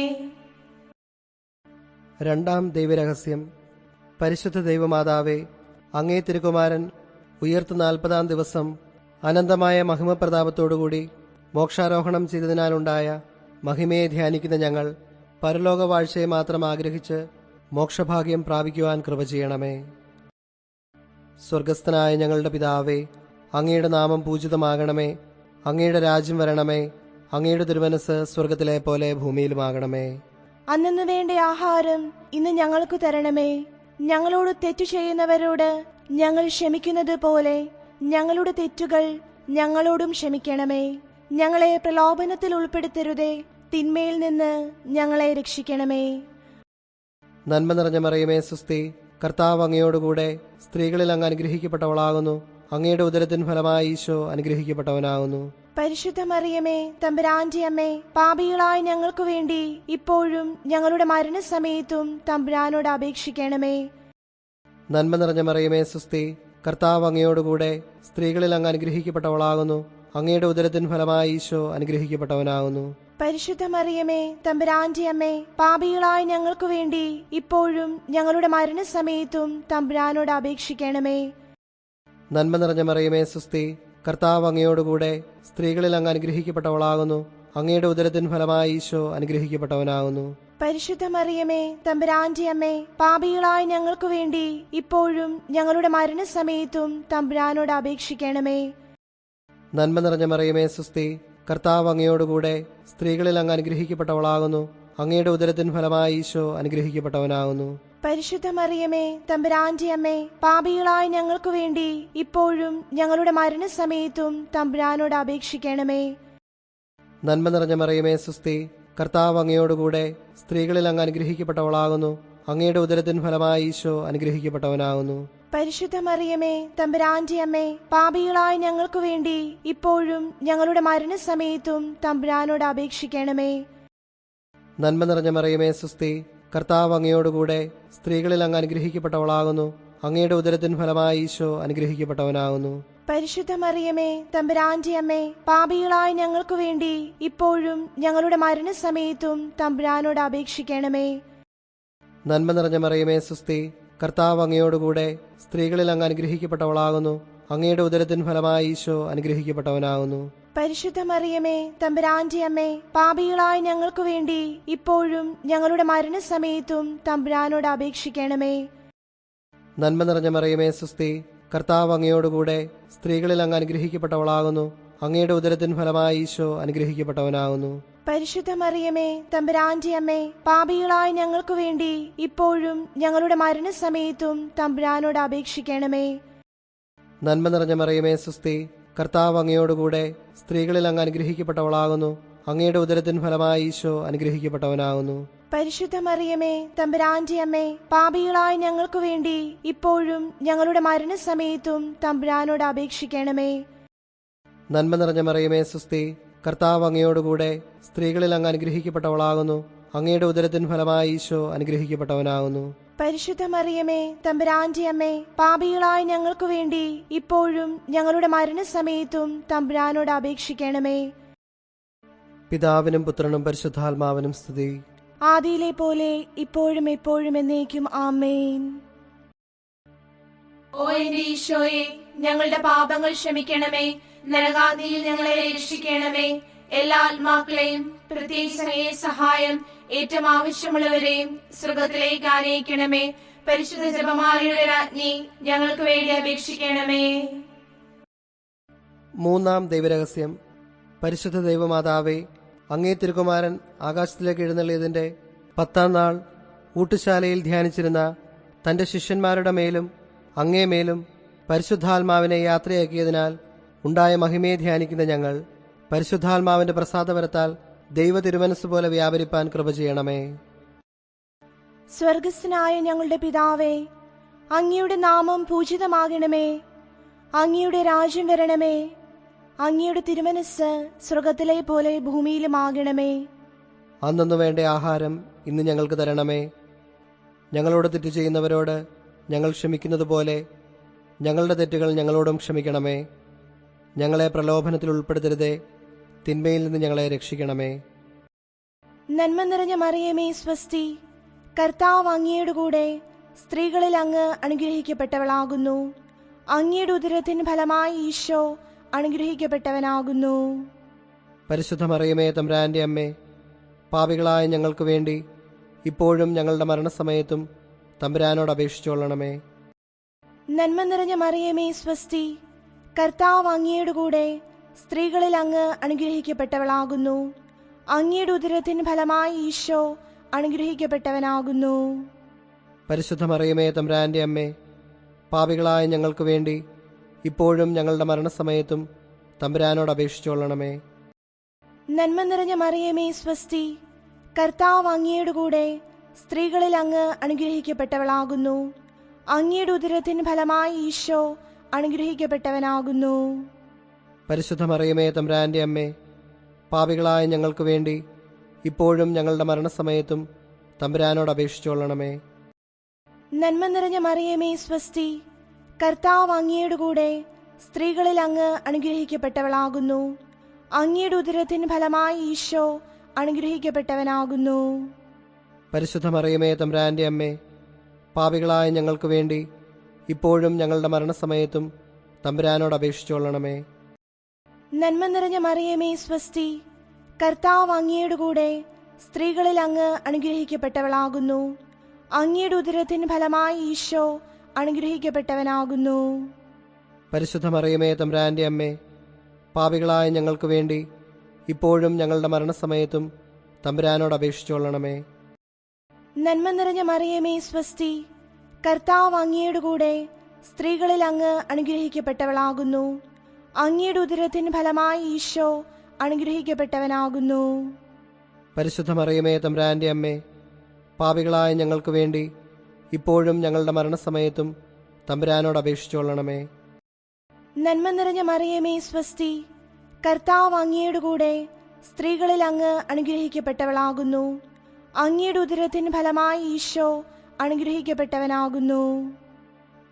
രണ്ടാം ദൈവരഹസ്യം. പരിശുദ്ധ ദൈവമാതാവേ, അങ്ങേ തിരുകുമാരൻ ഉയർത്ത് 40-ാം ദിവസം അനന്തമായ മഹിമപ്രതാപത്തോടുകൂടി മോക്ഷാരോഹണം ചെയ്തതിനാലുണ്ടായ മഹിമയെ ധ്യാനിക്കുന്ന ഞങ്ങൾ പരലോകവാഴ്ചയെ മാത്രം ആഗ്രഹിച്ച് മോക്ഷഭാഗ്യം പ്രാപിക്കുവാൻ കൃപ ചെയ്യണമേ. സ്വർഗസ്ഥനായ ഞങ്ങളുടെ പിതാവേ, അങ്ങയുടെ നാമം പൂജിതമാകണമേ. അങ്ങയുടെ രാജ്യം വരണമേ. അങ്ങയുടെ തിരുമനസ് സ്വർഗത്തിലെ പോലെ ഭൂമിയിലുമാകണമേ. അന്നു വേണ്ട ആഹാരം ഇന്ന് ഞങ്ങൾക്ക് തരണമേ. ഞങ്ങളോട് തെറ്റു ചെയ്യുന്നവരോട് ഞങ്ങൾ ക്ഷമിക്കുന്നത് പോലെ ഞങ്ങളുടെ തെറ്റുകൾ ഞങ്ങളോടും ക്ഷമിക്കണമേ. ഞങ്ങളെ പ്രലോഭനത്തിൽ ഉൾപ്പെടുത്തരുതേ, തിന്മയിൽ നിന്ന് ഞങ്ങളെ രക്ഷിക്കണമേ. നന്മ നിറഞ്ഞ മറിയമേ സുസ്തി, കർത്താവ് അങ്ങയോടുകൂടെ സ്ത്രീകളിൽ അങ്ങ് അനുഗ്രഹിക്കപ്പെട്ടവളാകുന്നു. അങ്ങയുടെ ഉദരത്തിൻ ഫലമായി ഈശോ അനുഗ്രഹിക്കപ്പെട്ടവനാകുന്നു. പരിശുദ്ധ മറിയമേ, തമ്പുരാന്റെ അമ്മേ, പാപികളായ ഞങ്ങൾക്ക് വേണ്ടി ഇപ്പോഴും ഞങ്ങളുടെ മരണസമയത്തും തമ്പുരാനോട് അപേക്ഷിക്കണമേ. നന്മ നിറഞ്ഞ മറിയമേ സുസ്തി, കർത്താവ് അങ്ങയോടുകൂടെ സ്ത്രീകളിൽ അങ്ങ് അനുഗ്രഹിക്കപ്പെട്ടവളാകുന്നു. അങ്ങയുടെ ഉദരത്തിൻ ഫലമായി ഈശോ അനുഗ്രഹിക്കപ്പെട്ടവനാകുന്നു. പരിശുദ്ധ മറിയമേ, തമ്പുരാന്റെ അമ്മേ, പാപികളായ ഞങ്ങൾക്ക് വേണ്ടി ഇപ്പോഴും ഞങ്ങളുടെ മരണസമയത്തും തമ്പുരാനോട് അപേക്ഷിക്കണമേ. നന്മ നിറഞ്ഞ മറിയമേ സുസ്തി, കർത്താവ് അങ്ങയോടുകൂടെ സ്ത്രീകളിൽ അങ്ങ് അനുഗ്രഹിക്കപ്പെട്ടവളാകുന്നു. അങ്ങയുടെ ഉദരത്തിൻ ഫലമായി ഈശോ അനുഗ്രഹിക്കപ്പെട്ടവനാകുന്നു. പരിശുദ്ധ മറിയമേ തമ്പുരാന്റെ അമ്മേ, പാപികളായ ഞങ്ങൾക്ക് വേണ്ടി ഇപ്പോഴും ഞങ്ങളുടെ മരണസമയത്തും തമ്പുരാനോട് അപേക്ഷിക്കണമേ. നന്മ നിറഞ്ഞ മറിയമേ സുസ്തി, കർത്താവ് അങ്ങയോടുകൂടെ സ്ത്രീകളിൽ അങ്ങ് അനുഗ്രഹിക്കപ്പെട്ടവളാകുന്നു. അങ്ങയുടെ ഉദരത്തിൻ ഫലമായി ഈശോ അനുഗ്രഹിക്കപ്പെട്ടവനാകുന്നു. പരിശുദ്ധ മറിയമേ തമ്പുരാന്റെ അമ്മേ, പാപികളായ ഞങ്ങൾക്ക് വേണ്ടി ഇപ്പോഴും ഞങ്ങളുടെ മരണസമയത്തും തമ്പുരാനോട് അപേക്ഷിക്കണമേ. നന്മ നിറഞ്ഞ മറിയമേ സുസ്തി, കർത്താവ് അങ്ങയോടുകൂടെ സ്ത്രീകളിൽ അങ്ങ് അനുഗ്രഹിക്കപ്പെട്ടവളാകുന്നു. അങ്ങയുടെ ഉദരത്തിൻ ഫലമായി ഈശോ അനുഗ്രഹിക്കപ്പെട്ടവനാകുന്നു. പരിശുദ്ധ മറിയമേ തമ്പുരാന്റെ അമ്മേ, പാപികളായ ഞങ്ങൾക്ക് വേണ്ടി ഇപ്പോഴും ഞങ്ങളുടെ മരണസമയത്തും തമ്പുരാനോട് അപേക്ഷിക്കണമേ. നന്മ നിറഞ്ഞ മറിയമേ സുസ്തി, കർത്താവ് അങ്ങയോടുകൂടെ സ്ത്രീകളിൽ അങ്ങ് അനുഗ്രഹിക്കപ്പെട്ടവളാകുന്നു. അങ്ങയുടെ ഉദരത്തിൻ ഫലമായി ഈശോ അനുഗ്രഹിക്കപ്പെട്ടവനാകുന്നു. പരിശുദ്ധ മറിയമേ തമ്പുരാന്റെ അമ്മേ, പാപികളായ ഞങ്ങൾക്ക് വേണ്ടി ഇപ്പോഴും ഞങ്ങളുടെ മരണസമയത്തും തമ്പുരാനോട് അപേക്ഷിക്കണമേ. നന്മ നിറഞ്ഞ മറിയമേ സുസ്തി, കർത്താവ് അങ്ങയോടുകൂടെ സ്ത്രീകളിൽ അങ്ങ് അനുഗ്രഹിക്കപ്പെട്ടവളാകുന്നു. അങ്ങയുടെ ഉദരത്തിൻ ഫലമായി ഈശോ അനുഗ്രഹിക്കപ്പെട്ടവനാകുന്നു. പരിശുദ്ധ മറിയമേ തമ്പുരാന്റെ അമ്മേ, പാപികളായ ഞങ്ങൾക്ക് വേണ്ടി ഇപ്പോഴും ഞങ്ങളുടെ മരണസമയത്തും തമ്പുരാനോട് അപേക്ഷിക്കണമേ. നന്മ നിറഞ്ഞ മറിയമേ സുസ്തി, കർത്താവ് അങ്ങയോടുകൂടെ സ്ത്രീകളിൽ അങ്ങ് അനുഗ്രഹിക്കപ്പെട്ടവളാകുന്നു. അങ്ങയുടെ ഉദരത്തിൻ ഫലമായി ഈശോ അനുഗ്രഹിക്കപ്പെട്ടവനാകുന്നു. പരിശുദ്ധ മറിയമേ തമ്പുരാന്റെ അമ്മേ, പാപികളായ ഞങ്ങൾക്ക് വേണ്ടി ഇപ്പോഴും ഞങ്ങളുടെ മരണസമയത്തും തമ്പുരാനോട് അപേക്ഷിക്കണമേ. നന്മ നിറഞ്ഞ മറിയമേ സുസ്തി, കർത്താവ് അങ്ങയോടുകൂടെ സ്ത്രീകളിൽ അങ്ങ് അനുഗ്രഹിക്കപ്പെട്ടവളാകുന്നു. അങ്ങയുടെ ഉദരത്തിൻ ഫലമായി ഈശോ അനുഗ്രഹിക്കപ്പെട്ടവനാകുന്നു. പരിശുദ്ധ മറിയമേ തമ്പുരാന്റെ അമ്മേ, പാപികളായ ഞങ്ങൾക്ക് വേണ്ടി ഇപ്പോഴും ഞങ്ങളുടെ മരണസമയത്തും തമ്പുരാനോട് അപേക്ഷിക്കണമേ. നന്മ നിറഞ്ഞ മറിയമേ സുസ്തി, കർത്താവ് അങ്ങയോടുകൂടെ സ്ത്രീകളിൽ അങ്ങ് അനുഗ്രഹിക്കപ്പെട്ടവളാകുന്നു. അങ്ങയുടെ ഉദരത്തിൻ ഫലമായി ഈശോ അനുഗ്രഹിക്കപ്പെട്ടവനാകുന്നു. പരിശുദ്ധ മറിയമേ തമ്പുരാന്റെ അമ്മേ, പാപികളായ ഞങ്ങൾക്ക് വേണ്ടി ഇപ്പോഴും ഞങ്ങളുടെ മരണസമയത്തും തമ്പുരാനോട് അപേക്ഷിക്കണമേ. പിതാവിനും പുത്രനും പരിശുദ്ധാത്മാവിനും സ്തുതി. ആദിയിലെ പോലെ ഇപ്പോഴും എപ്പോഴും എന്നേക്കും ആമേൻ. ഓ എന്റെ ഈശോയെ, ഞങ്ങളുടെ പാപങ്ങൾ ക്ഷമിക്കണമേ. നരകാഗ്നിയിൽ ഞങ്ങളെ രക്ഷിക്കണമേ. എല്ലാ ആത്മാക്കളെയും പ്രത്യേകിച്ച് അങ്ങയെ സഹായം ഏറ്റവും ആവശ്യമുള്ളവരെയും സ്വർഗത്തിലേക്ക് ആനയിക്കണമേ. പരിശുദ്ധ ജപമാലയുടെ രാജ്ഞി ഞങ്ങൾക്ക് വേണ്ടി അപേക്ഷിക്കണമേ. മൂന്നാം ദൈവരഹസ്യം. പരിശുദ്ധ ദൈവമാതാവേ, അങ്ങേ തിരുകുമാരൻ ആകാശത്തിലേക്ക് എഴുന്നള്ളിയതിന്റെ 10-ാം നാൾ ഊട്ടുശാലയിൽ ധ്യാനിച്ചിരുന്ന തന്റെ ശിഷ്യന്മാരുടെ മേലും അങ്ങേ മേലും പരിശുദ്ധാത്മാവിനെ യാത്രയാക്കിയതിനാൽ ഉണ്ടായ മഹിമയെ ധ്യാനിക്കുന്ന ഞങ്ങൾ പരിശുദ്ധാത്മാവിന്റെ പ്രസാദവരത്താൽ ദൈവ തിരുമനസ് പോലെ വ്യാപരിപ്പാൻ കൃപ ചെയ്യണമേ. സ്വർഗസ്ഥനായ ഞങ്ങളുടെ പിതാവേ, അങ്ങയുടെ നാമം പൂജിതമാകണമേ. അങ്ങയുടെ രാജ്യം വരണമേ. അങ്ങയുടെ തിരുമനസ് സ്വർഗത്തിലെ പോലെ ഭൂമിയിലുമാകണമേ. അന്നു വേണ്ട ആഹാരം ഇന്ന് ഞങ്ങൾക്ക് തരണമേ. ഞങ്ങളോട് തെറ്റ് ചെയ്യുന്നവരോട് ഞങ്ങൾ ക്ഷമിക്കുന്നത് പോലെ ഞങ്ങളുടെ തെറ്റുകൾ ഞങ്ങളോടും ക്ഷമിക്കണമേ. ഞങ്ങളെ പ്രലോഭനത്തിൽ ഉൾപ്പെടുത്തരുതേ, തിന്മയിൽ നിന്ന് ഞങ്ങളെ രക്ഷിക്കണമേ. നന്മ നിറഞ്ഞ മറിയമേ സ്വസ്തി, കർത്താവ് അങ്ങയുടെ കൂടെ സ്ത്രീകളിൽ അങ്ങ് അനുഗ്രഹിക്കപ്പെട്ടവളാകുന്നു. അങ്ങയുടെ ഉദരത്തിൻ ഫലമായി ഈശോ അനുഗ്രഹിക്കപ്പെട്ടവനാകുന്നു. പരിശുദ്ധ മറിയമേ തമ്പുരാന്റെ അമ്മേ, പാപികളായ ഞങ്ങൾക്ക് വേണ്ടി ഇപ്പോഴും ഞങ്ങളുടെ മരണസമയത്തും തമ്പുരാനോട് അപേക്ഷിച്ചുകൊള്ളണമേ. നന്മ നിറഞ്ഞ മറിയമേ സ്വസ്തി, കർത്താവ് അങ്ങയുടെ കൂടെ സ്ത്രീകളിൽ അങ്ങ് അനുഗ്രഹിക്കപ്പെട്ടവളാകുന്നു. അങ്ങയുടെ ഉദരത്തിൻ ഫലമായി ഈശോ അനുഗ്രഹിക്കപ്പെട്ടവനാകുന്നു. പരിശുദ്ധ മറിയമേ തമ്പുരാന്റെ അമ്മേ, പാപികളായ ഞങ്ങൾക്ക് വേണ്ടി ഇപ്പോഴും ഞങ്ങളുടെ മരണസമയത്തും തമ്പുരാനോട് അപേക്ഷിച്ചുകൊള്ളണമേ. നന്മ നിറഞ്ഞ മറിയമേ സ്വസ്തി, കർത്താവ് അങ്ങയുടെ കൂടെ സ്ത്രീകളിൽ അങ്ങ് അനുഗ്രഹിക്കപ്പെട്ടവളാകുന്നു. അങ്ങയുടെ ഉദരത്തിൻ ഫലമായി ഈശോ അനുഗ്രഹിക്കപ്പെട്ടവനാകുന്നു. പരിശുദ്ധ മറിയമേ തമ്പുരാന്റെ അമ്മേ, പാപികളായ ഞങ്ങൾക്ക് വേണ്ടി ഇപ്പോഴും ഞങ്ങളുടെ മരണസമയത്തും തമ്പുരാനോട് അപേക്ഷിച്ചുകൊള്ളണമേ. നന്മ നിറഞ്ഞ മറിയമേ സ്വസ്തി, കർത്താവ് അങ്ങയുടെ കൂടെ സ്ത്രീകളിൽ അങ്ങ് അനുഗ്രഹിക്കപ്പെട്ടവളാകുന്നു. അങ്ങയുടെ ഉദരത്തിൻ ഫലമായി ഈശോ അനുഗ്രഹിക്കപ്പെട്ടവനാകുന്നു. പരിശുദ്ധ മറിയമേ തമ്പുരാന്റെ അമ്മേ, പാപികളായ ഞങ്ങൾക്ക് വേണ്ടി ഇപ്പോഴും ഞങ്ങളുടെ മരണസമയത്തും തമ്പുരാനോട് അപേക്ഷിച്ചുകൊള്ളണമേ. നന്മ നിറഞ്ഞ മറിയമേ സ്വസ്തി, കർത്താവ് അങ്ങയുടെ കൂടെ സ്ത്രീകളിൽ അങ്ങ് അനുഗ്രഹിക്കപ്പെട്ടവളാകുന്നു. അങ്ങയുടെ ഉദരത്തിൻ ഫലമായി ഈശോ അനുഗ്രഹിക്കപ്പെട്ടവനാകുന്നു. പരിശുദ്ധ മറിയമേ തമ്പുരാന്റെ അമ്മേ, പാപികളായ ഞങ്ങൾക്ക് വേണ്ടി ഇപ്പോഴും ഞങ്ങളുടെ മരണസമയത്തും തമ്പുരാനോട് അപേക്ഷിച്ചുകൊള്ളണമേ. നന്മ നിറഞ്ഞ മറിയമേ സ്വസ്തി, കർത്താവ് അങ്ങയുടെ കൂടെ സ്ത്രീകളിൽ അങ്ങ് അനുഗ്രഹിക്കപ്പെട്ടവളാകുന്നു. അങ്ങയുടെ ഉദരത്തിൻ ഫലമായി ഈശോ അനുഗ്രഹിക്കപ്പെട്ടവനാകുന്നു. പരിശുദ്ധ മറിയമേ തമ്പുരാന്റെ അമ്മേ, പാപികളായ ഞങ്ങൾക്ക് വേണ്ടി ഇപ്പോഴും ഞങ്ങളുടെ മരണസമയത്തും തമ്പുരാനോട് അപേക്ഷിച്ചുകൊള്ളണമേ. നന്മ നിറഞ്ഞ മറിയമേ സ്വസ്തി, കർത്താവ് അങ്ങയുടെ കൂടെ സ്ത്രീകളിൽ അങ്ങ് അനുഗ്രഹിക്കപ്പെട്ടവളാകുന്നു. അങ്ങയുടെ ഉദരത്തിൻ ഫലമായി ഈശോ അനുഗ്രഹിക്കപ്പെട്ടവനാകുന്നു.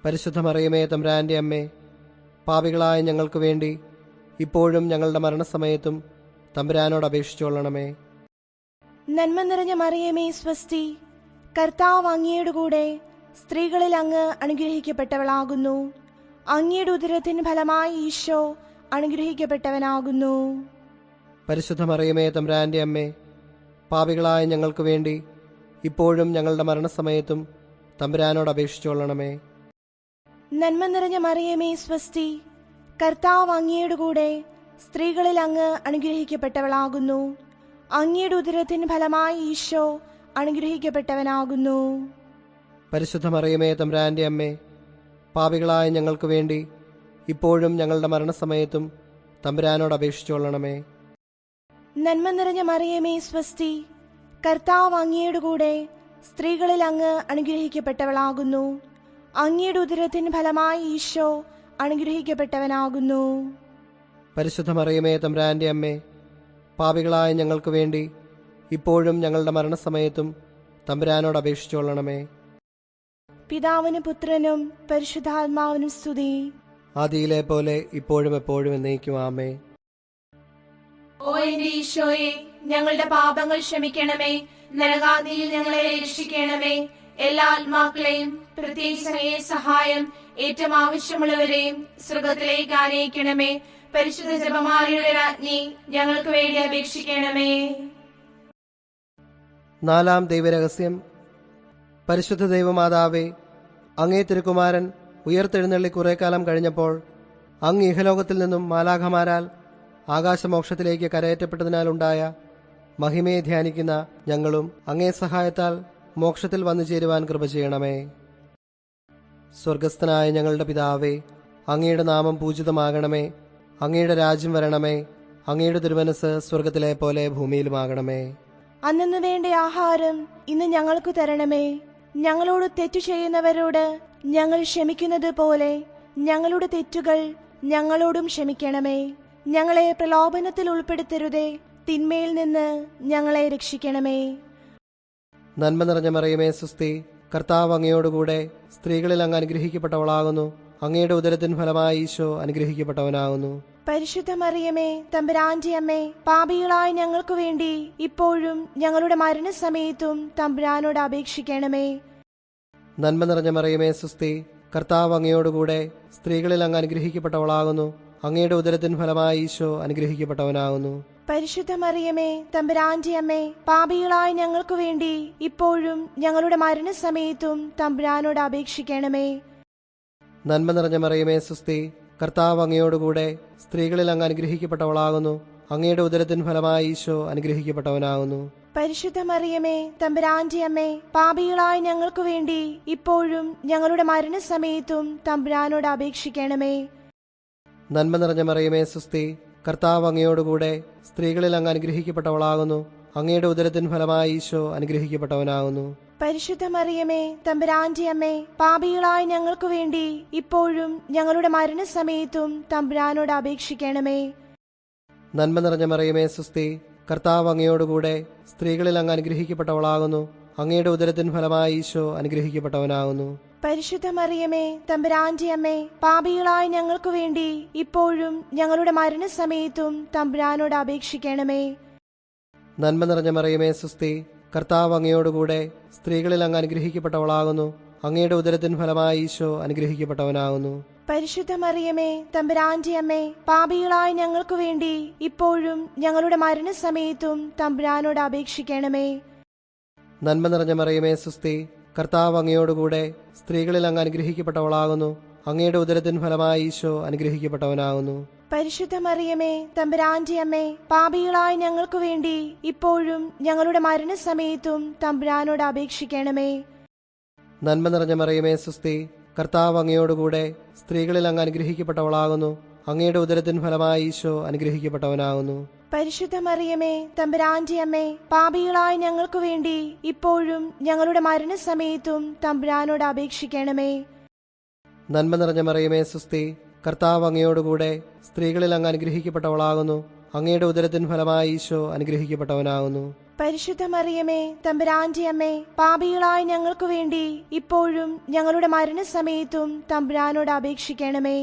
പരിശുദ്ധ മറിയമേ തമ്പുരാന്റെ അമ്മേ, പാപികളായ ഞങ്ങൾക്ക് വേണ്ടി ഇപ്പോഴും ഞങ്ങളുടെ മരണസമയത്തും തമ്പുരാനോട് അപേക്ഷിച്ചുകൊള്ളണമേ. നന്മ നിറഞ്ഞ മറിയമേ സ്വസ്തി, കർത്താവ് അങ്ങയുടെ കൂടെ സ്ത്രീകളിൽ അങ്ങ് അനുഗ്രഹിക്കപ്പെട്ടവളാകുന്നു. അങ്ങയുടെ ഉദരത്തിൻ ഫലമായി ഈശോ അനുഗ്രഹിക്കപ്പെട്ടവനാകുന്നു. പരിശുദ്ധ മറിയമേ തമ്പുരാന്റെ അമ്മേ, പാപികളായ ഞങ്ങൾക്ക് വേണ്ടി ഇപ്പോഴും ഞങ്ങളുടെ മരണസമയത്തും തമ്പുരാനോട് അപേക്ഷിച്ചുകൊള്ളണമേ. നന്മ നിറഞ്ഞ മറിയമേ സ്വസ്തി, കർത്താവ് അങ്ങയുടെ കൂടെ സ്ത്രീകളിൽ അങ്ങ് അനുഗ്രഹിക്കപ്പെട്ടവളാകുന്നു. അങ്ങയുടെ ഉദരത്തിൻ ഫലമായി ഈശോ അനുഗ്രഹിക്കപ്പെട്ടവനാകുന്നു. പരിശുദ്ധ മറിയമേ തമ്പുരാന്റെ അമ്മേ, പാപികളായ ഞങ്ങൾക്ക് വേണ്ടി ഇപ്പോഴും ഞങ്ങളുടെ മരണസമയത്തും തമ്പുരാനോട് അപേക്ഷിച്ചുകൊള്ളണമേ. നന്മ നിറഞ്ഞ മറിയമേ സ്വസ്തി, കർത്താവ് അങ്ങയുടെ കൂടെ സ്ത്രീകളിൽ അങ്ങ് അനുഗ്രഹിക്കപ്പെട്ടവളാകുന്നു. അങ്ങയുടെ ഉദരത്തിൻ ഫലമായി ഈശോ അനുഗ്രഹിക്കപ്പെട്ടവനാകുന്നു. പരിശുദ്ധ മറിയമേ തമ്പുരാന്റെ അമ്മേ, പാപികളായ ഞങ്ങൾക്ക് വേണ്ടി ഇപ്പോഴും ഞങ്ങളുടെ മരണസമയത്തും തമ്പുരാനോട് അപേക്ഷിച്ചുകൊള്ളണമേ. പിതാവിനും പുത്രനും പരിശുദ്ധാത്മാവിനും സ്തുതി. ആദിയിലെ പോലെ ഇപ്പോഴും എപ്പോഴും എന്നേക്കും ആമേൻ. ഓ എന്റെ ഈശോയെ, ഞങ്ങളുടെ പാപങ്ങൾ ക്ഷമിക്കണമേ. നരകാദിയിൽ ഞങ്ങളെ രക്ഷിക്കണമേ. എല്ലാ ആത്മാക്കളെയും പ്രത്യേകിച്ച് അങ്ങയെ സഹായം ഏറ്റവും ആവശ്യമുള്ളവരെയും സ്വർഗത്തിലേക്ക് ആനയിക്കണമേ. പരിശുദ്ധ ജപമാലയുടെ രാജ്ഞി, ഞങ്ങൾക്ക് വേണ്ടി അപേക്ഷിക്കണമേ. നാലാം ദൈവരഹസ്യം. പരിശുദ്ധ ദൈവമാതാവേ, അങ്ങേ തിരുക്കുമാരൻ ഉയർത്തെഴുന്നള്ളി കുറെ കാലം കഴിഞ്ഞപ്പോൾ അങ്ങ് ഇഹലോകത്തിൽ നിന്നും മാലാഖമാരാൽ ആകാശമോക്ഷത്തിലേക്ക് കരയേറ്റപ്പെട്ടതിനാലുണ്ടായ മഹിമയെ ധ്യാനിക്കുന്ന ഞങ്ങളും അങ്ങേ സഹായത്താൽ മോക്ഷത്തിൽ വന്നു ചേരുവാൻ കൃപ ചെയ്യണമേ. സ്വർഗസ്ഥനായ ഞങ്ങളുടെ പിതാവേ, അങ്ങയുടെ നാമം പൂജിതമാകണമേ. അങ്ങയുടെ രാജ്യം വരണമേ. അങ്ങയുടെ തിരുമനസ് സ്വർഗത്തിലെ പോലെ ഭൂമിയിലുമാകണമേ. അന്നു വേണ്ട ആഹാരം ഇന്ന് ഞങ്ങൾക്ക് തരണമേ. ഞങ്ങളോട് തെറ്റു ചെയ്യുന്നവരോട് ഞങ്ങൾ ക്ഷമിക്കുന്നത് പോലെ ഞങ്ങളുടെ തെറ്റുകൾ ഞങ്ങളോടും ക്ഷമിക്കണമേ. ഞങ്ങളെ പ്രലോഭനത്തിൽ ഉൾപ്പെടുത്തരുതേ, തിന്മയിൽ നിന്ന് ഞങ്ങളെ രക്ഷിക്കണമേ. നന്മ നിറഞ്ഞ മറിയമേ സുസ്തി, കർത്താവ് അങ്ങയോടുകൂടെ സ്ത്രീകളിൽ അങ്ങ് അനുഗ്രഹിക്കപ്പെട്ടവളാകുന്നു. അങ്ങയുടെ ഉദരത്തിൻ ഫലമായി ഈശോ അനുഗ്രഹിക്കപ്പെട്ടവനാകുന്നു. പരിശുദ്ധ മറിയമേ തമ്പുരാന്റെ അമ്മേ, പാപികളായ ഞങ്ങൾക്ക് വേണ്ടി ഇപ്പോഴും ഞങ്ങളുടെ മരണസമയത്തും തമ്പുരാനോട് അപേക്ഷിക്കണമേ. നന്മ നിറഞ്ഞ മറിയമേ സുസ്തി, കർത്താവ് അങ്ങയോടുകൂടെ സ്ത്രീകളിൽ അങ്ങ് അനുഗ്രഹിക്കപ്പെട്ടവളാകുന്നു. അങ്ങയുടെ ഉദരത്തിൻ ഫലമായി ഈശോ അനുഗ്രഹിക്കപ്പെട്ടവനാകുന്നു. പരിശുദ്ധ മറിയമേ തമ്പുരാന്റെ അമ്മേ, പാപികളായ ഞങ്ങൾക്ക് വേണ്ടി ഇപ്പോഴും ഞങ്ങളുടെ മരണസമയത്തും തമ്പുരാനോട് അപേക്ഷിക്കണമേ. നന്മ നിറഞ്ഞ മറിയമേ സുസ്തി, കർത്താവ് അങ്ങയോടുകൂടെ സ്ത്രീകളിൽ അങ്ങ് അനുഗ്രഹിക്കപ്പെട്ടവളാകുന്നു. അങ്ങയുടെ ഉദരത്തിൻ ഫലമായി ഈശോ അനുഗ്രഹിക്കപ്പെട്ടവനാകുന്നു. പരിശുദ്ധ മറിയമേ തമ്പുരാന്റെ അമ്മേ, പാപികളായ ഞങ്ങൾക്ക് വേണ്ടി ഇപ്പോഴും ഞങ്ങളുടെ മരണസമയത്തും തമ്പുരാനോട് അപേക്ഷിക്കണമേ. നന്മ നിറഞ്ഞ മറിയമേ സുസ്തി, കർത്താവ് അങ്ങയോടുകൂടെ സ്ത്രീകളിൽ അങ്ങ് അനുഗ്രഹിക്കപ്പെട്ടവളാകുന്നു. അങ്ങയുടെ ഉദരത്തിൻ ഫലമായി ഈശോ അനുഗ്രഹിക്കപ്പെട്ടവനാകുന്നു. പരിശുദ്ധ മറിയമേ തമ്പുരാന്റെ അമ്മേ, പാപികളായ ഞങ്ങൾക്ക് വേണ്ടി ഇപ്പോഴും ഞങ്ങളുടെ മരണസമയത്തും തമ്പുരാനോട് അപേക്ഷിക്കണമേ. നന്മ നിറഞ്ഞ മറിയമേ സുസ്തി, കർത്താവ് അങ്ങയോടുകൂടെ സ്ത്രീകളിൽ അങ്ങ് അനുഗ്രഹിക്കപ്പെട്ടവളാകുന്നു. അങ്ങയുടെ ഉദരത്തിൻ ഫലമായി ഈശോ അനുഗ്രഹിക്കപ്പെട്ടവനാകുന്നു. പരിശുദ്ധ മറിയമേ തമ്പുരാന്റെ അമ്മേ, പാപികളായ ഞങ്ങൾക്ക് വേണ്ടി ഇപ്പോഴും ഞങ്ങളുടെ മരണസമയത്തും തമ്പുരാനോട് അപേക്ഷിക്കണമേ. നന്മ നിറഞ്ഞ മറിയമേ സുസ്തി, കർത്താവ് അങ്ങയോടുകൂടെ സ്ത്രീകളിൽ അങ്ങ് അനുഗ്രഹിക്കപ്പെട്ടവളാകുന്നു. അങ്ങയുടെ ഉദരത്തിൻ ഫലമായി ഈശോ അനുഗ്രഹിക്കപ്പെട്ടവനാകുന്നു. പരിശുദ്ധ മറിയമേ തമ്പുരാന്റെ അമ്മേ, പാപികളായ ഞങ്ങൾക്കു വേണ്ടി ഇപ്പോഴും ഞങ്ങളുടെ മരണസമയത്തും തമ്പുരാനോട് അപേക്ഷിക്കണമേ. നന്മ നിറഞ്ഞ മറിയമേ സുസ്തി, കർത്താവ് അങ്ങയോടുകൂടെ സ്ത്രീകളിൽ അങ്ങ് അനുഗ്രഹിക്കപ്പെട്ടവളാകുന്നു. അങ്ങയുടെ ഉദരത്തിൻ ഫലമായി ഈശോ അനുഗ്രഹിക്കപ്പെട്ടവനാകുന്നു. പരിശുദ്ധ മറിയമേ തമ്പുരാന്റെ അമ്മേ, പാപികളായ ഞങ്ങൾക്കു വേണ്ടി ഇപ്പോഴും ഞങ്ങളുടെ മരണസമയത്തും തമ്പുരാനോട് അപേക്ഷിക്കണമേ. നന്മ നിറഞ്ഞ മറിയമേ സുസ്തി, കർത്താവ് അങ്ങയോടുകൂടെ സ്ത്രീകളിൽ അങ്ങ് അനുഗ്രഹിക്കപ്പെട്ടവളാകുന്നു. അങ്ങയുടെ ഉദരത്തിൻ ഫലമായി ഈശോ അനുഗ്രഹിക്കപ്പെട്ടവനാകുന്നു. പരിശുദ്ധ മറിയമേ തമ്പുരാന്റെ അമ്മേ, പാപികളായ ഞങ്ങൾക്കു വേണ്ടി ഇപ്പോഴും ഞങ്ങളുടെ മരണസമയത്തും തമ്പുരാനോട് അപേക്ഷിക്കണമേ. നന്മ നിറഞ്ഞ മറിയമേ സുസ്തി, കർത്താവ് അങ്ങയോടുകൂടെ സ്ത്രീകളിൽ അങ്ങ് അനുഗ്രഹിക്കപ്പെട്ടവളാകുന്നു. അങ്ങയുടെ ഉദരത്തിൻ ഫലമായി ഈശോ അനുഗ്രഹിക്കപ്പെട്ടവനാകുന്നു. പരിശുദ്ധ മറിയമേ തമ്പുരാന്റെ അമ്മേ, പാപികളായ ഞങ്ങൾക്കു വേണ്ടി ഇപ്പോഴും ഞങ്ങളുടെ മരണസമയത്തും തമ്പുരാനോട് അപേക്ഷിക്കണമേ.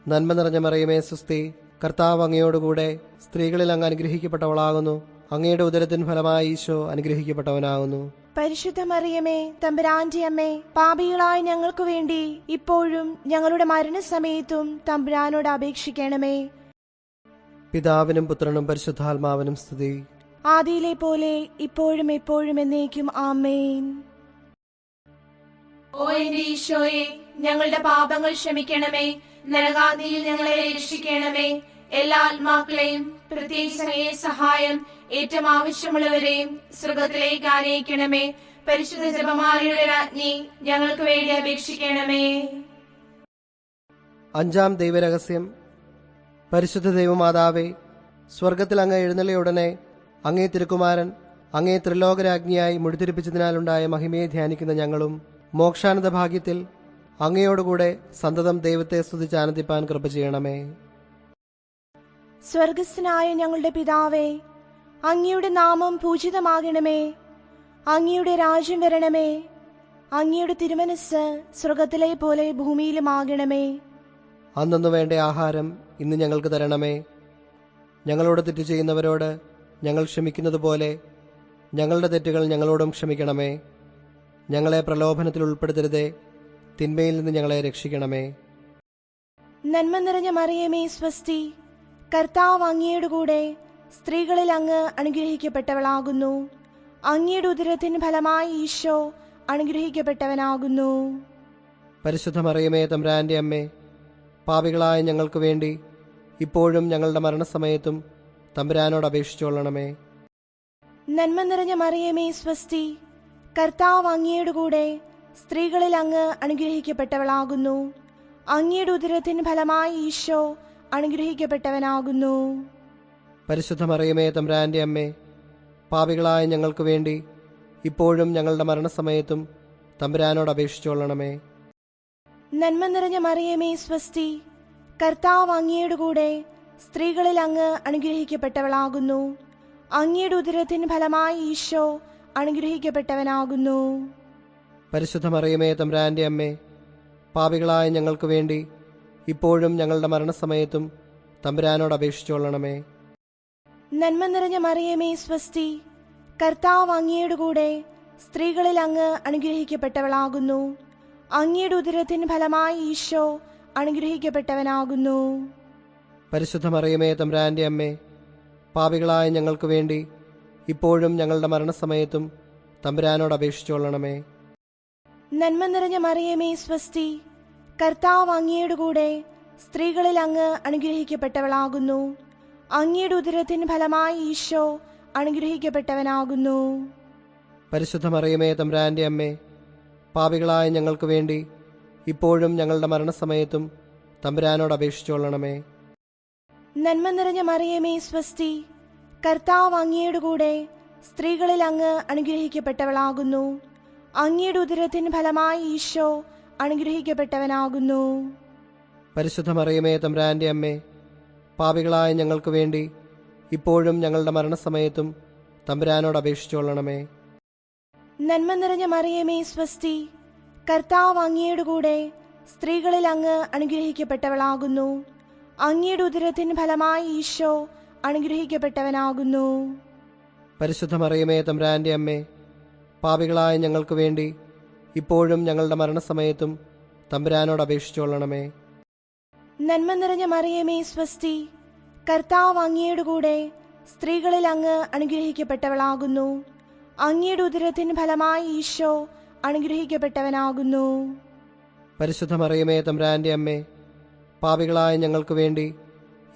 നന്മ നിറഞ്ഞ മറിയമേ സുസ്തി, കർത്താവ് അങ്ങയോടുകൂടെ സ്ത്രീകളിൽ അങ്ങ് അനുഗ്രഹിക്കപ്പെട്ടവളാകുന്നു. അങ്ങയുടെ ഉദരത്തിൻ ഫലമായി ഈശോ അനുഗ്രഹിക്കപ്പെട്ടവനാകുന്നു. പരിശുദ്ധ മറിയമേ തമ്പുരാന്റെ അമ്മേ, പാപികളായ ഞങ്ങൾക്കു വേണ്ടി ഇപ്പോഴും ഞങ്ങളുടെ മരണസമയത്തും തമ്പുരാനോട് അപേക്ഷിക്കണമേ. പിതാവിനും പുത്രനും പരിശുദ്ധാത്മാവിനും സ്തുതി. ആദിയിലെ പോലെ ഇപ്പോഴും എപ്പോഴും എന്നേക്കും ആമേൻ. ഓ എന്റെ ഈശോയെ, ഞങ്ങളുടെ പാപങ്ങൾ ക്ഷമിക്കണമേ. നരകാഗ്നിയിൽ ഞങ്ങളെ രക്ഷിക്കണമേ. എല്ലാ ആത്മാക്കളെയും പ്രത്യേകിച്ച് അങ്ങയെ സഹായം ഏറ്റവും ആവശ്യമുള്ളവരെയും സ്വർഗത്തിലേക്ക് ആനയിക്കണമേ. പരിശുദ്ധ ജപമാലയുടെ രാജ്ഞി, ഞങ്ങൾക്ക് വേണ്ടി അപേക്ഷിക്കണമേ. അഞ്ചാം ദൈവരഹസ്യം. പരിശുദ്ധ ദൈവമാതാവേ, സ്വർഗത്തിൽ അങ്ങ് എഴുന്നള്ളിയുടനെ അങ്ങേ തിരുക്കുമാരൻ അങ്ങേ ത്രിലോകരാജ്ഞിയായി മുടിതിരിപ്പിച്ചതിനാലുണ്ടായ മഹിമയെ ധ്യാനിക്കുന്ന ഞങ്ങളും മോക്ഷാനന്ദ ഭാഗ്യത്തിൽ അങ്ങയോടുകൂടെ സന്തതം ദൈവത്തെ സ്തുതിച്ച് ആനന്ദിപ്പാൻ കൃപ ചെയ്യണമേ. സ്വർഗസ്ഥനായ ഞങ്ങളുടെ പിതാവേ, അങ്ങയുടെ നാമം പൂജിതമാകണമേ. അങ്ങയുടെ രാജ്യം വരണമേ. അങ്ങയുടെ തിരുമനസ് സ്വർഗത്തിലെ പോലെ ഭൂമിയിലുമാകണമേ. അന്നു വേണ്ട ആഹാരം ഇന്ന് ഞങ്ങൾക്ക് തരണമേ. ഞങ്ങളോട് തെറ്റ് ചെയ്യുന്നവരോട് ഞങ്ങൾ ക്ഷമിക്കുന്നത് പോലെ ഞങ്ങളുടെ തെറ്റുകൾ ഞങ്ങളോടും ക്ഷമിക്കണമേ. ഞങ്ങളെ പ്രലോഭനത്തിൽ ഉൾപ്പെടുത്തരുതേ, തിന്മയിൽ നിന്ന് ഞങ്ങളെ രക്ഷിക്കണമേ. നന്മ നിറഞ്ഞ മറിയമേ സ്വസ്തി, കർത്താവ് അങ്ങയുടെ കൂടെ സ്ത്രീകളിൽ അങ്ങ് അനുഗ്രഹിക്കപ്പെട്ടവളാകുന്നു. അങ്ങയുടെ ഉദരത്തിന് ഫലമായി ഈശോ അനുഗ്രഹിക്കപ്പെട്ടവനാകുന്നു. പരിശുദ്ധ മറിയമേ തമ്പുരാന്റെ അമ്മേ, പാപികളായ ഞങ്ങൾക്ക് വേണ്ടി ഇപ്പോഴും ഞങ്ങളുടെ മരണസമയത്തും തമ്പുരാനോട് അപേക്ഷിച്ചുകൊള്ളണമേ. നന്മ നിറഞ്ഞ മറിയമേ സ്വസ്തി, കർത്താവ് അങ്ങയുടെ കൂടെ സ്ത്രീകളിൽ അങ്ങ് അനുഗ്രഹിക്കപ്പെട്ടവളാകുന്നു. അങ്ങയുടെ ഉദരത്തിന് ഫലമായി ഈശോ അനുഗ്രഹിക്കപ്പെട്ടവനാകുന്നു. പരിശുദ്ധ മറിയമേ തമ്പുരാന്റെ അമ്മേ, പാപികളായ ഞങ്ങൾക്ക് വേണ്ടി ഇപ്പോഴും ഞങ്ങളുടെ മരണസമയത്തും തമ്പുരാനോട് അപേക്ഷിച്ചുകൊള്ളണമേ. നന്മ നിറഞ്ഞ മറിയമേ സ്വസ്തി, കർത്താവ് അങ്ങയുടെ കൂടെ സ്ത്രീകളിൽ അങ്ങ് അനുഗ്രഹിക്കപ്പെട്ടവളാകുന്നു. അങ്ങയുടെ ഉദരത്തിന് ഫലമായി ഈശോ അനുഗ്രഹിക്കപ്പെട്ടവനാകുന്നു. പരിശുദ്ധ മറിയമേ തമ്പുരാന്റെ അമ്മേ, പാപികളായ ഞങ്ങൾക്ക് വേണ്ടി ഇപ്പോഴും ഞങ്ങളുടെ മരണസമയത്തും തമ്പുരാനോട് അപേക്ഷിച്ചുകൊള്ളണമേ. നന്മ നിറഞ്ഞ മറിയമേ സ്വസ്തി, കർത്താവ് അങ്ങയുടെ കൂടെ സ്ത്രീകളിൽ അങ്ങ് അനുഗ്രഹിക്കപ്പെട്ടവളാകുന്നു. അങ്ങയുടെ ഉദരത്തിന് ഫലമായി ഈശോ അനുഗ്രഹിക്കപ്പെട്ടവനാകുന്നു. പരിശുദ്ധ മറിയമേ തമ്പുരാന്റെ അമ്മേ, പാപികളായ ഞങ്ങൾക്ക് വേണ്ടി ഇപ്പോഴും ഞങ്ങളുടെ മരണസമയത്തും തമ്പുരാനോട് അപേക്ഷിച്ചുകൊള്ളണമേ. നന്മ നിറഞ്ഞ മറിയമേ സ്വസ്തി, കർത്താവ് അങ്ങയുടെ കൂടെ സ്ത്രീകളിൽ അങ്ങ് അനുഗ്രഹിക്കപ്പെട്ടവളാകുന്നു. അങ്ങയുടെ ഉദരത്തിന് ഫലമായി ഈശോ അനുഗ്രഹിക്കപ്പെട്ടവനാകുന്നു. പരിശുദ്ധ മറിയമേ തമ്പുരാന്റെ അമ്മേ, പാപികളായ ഞങ്ങൾക്ക് വേണ്ടി ഇപ്പോഴും ഞങ്ങളുടെ മരണസമയത്തും തമ്പുരാനോട് അപേക്ഷിച്ചുകൊള്ളണമേ. നന്മ നിറഞ്ഞ മറിയമേ സ്വസ്തി, കർത്താവ് അങ്ങയുടെ കൂടെ സ്ത്രീകളിൽ അങ്ങ് അനുഗ്രഹിക്കപ്പെട്ടവളാകുന്നു. അങ്ങയുടെ ഉദരത്തിന് ഫലമായി ഈശോ അനുഗ്രഹിക്കപ്പെട്ടവനാകുന്നു. പരിശുദ്ധ മറിയമേ തമ്പുരാന്റെ അമ്മേ, പാപികളായ ഞങ്ങൾക്ക് വേണ്ടി ഇപ്പോഴും ഞങ്ങളുടെ മരണസമയത്തും തമ്പുരാനോട് അപേക്ഷിച്ചുകൊള്ളണമേ. നന്മ നിറഞ്ഞ മറിയമേ സ്വസ്തി, കർത്താവ് അങ്ങയുടെ കൂടെ സ്ത്രീകളിൽ അങ്ങ് അനുഗ്രഹിക്കപ്പെട്ടവളാകുന്നു. അങ്ങയുടെ ഉദരത്തിന് ഫലമായി ഈശോ അനുഗ്രഹിക്കപ്പെട്ടവനാകുന്നു. പരിശുദ്ധ മറിയമേ തമ്പുരാന്റെ അമ്മേ, പാപികളായ ഞങ്ങൾക്ക് വേണ്ടി ഇപ്പോഴും ഞങ്ങളുടെ മരണസമയത്തും തമ്പുരാനോട് അപേക്ഷിച്ചുകൊള്ളണമേ. നന്മ നിറഞ്ഞ മറിയമേ സ്വസ്തി, കർത്താവ് അങ്ങയുടെ കൂടെ സ്ത്രീകളിൽ അങ്ങ് അനുഗ്രഹിക്കപ്പെട്ടവളാകുന്നു. അങ്ങയുടെ ഉദരത്തിൻ ഫലമായി ഈശോ അനുഗ്രഹിക്കപ്പെട്ടവനാകുന്നു. പരിശുദ്ധ മറിയമേ തമ്പുരാന്റെ അമ്മേ, പാപികളായ ഞങ്ങൾക്ക് വേണ്ടി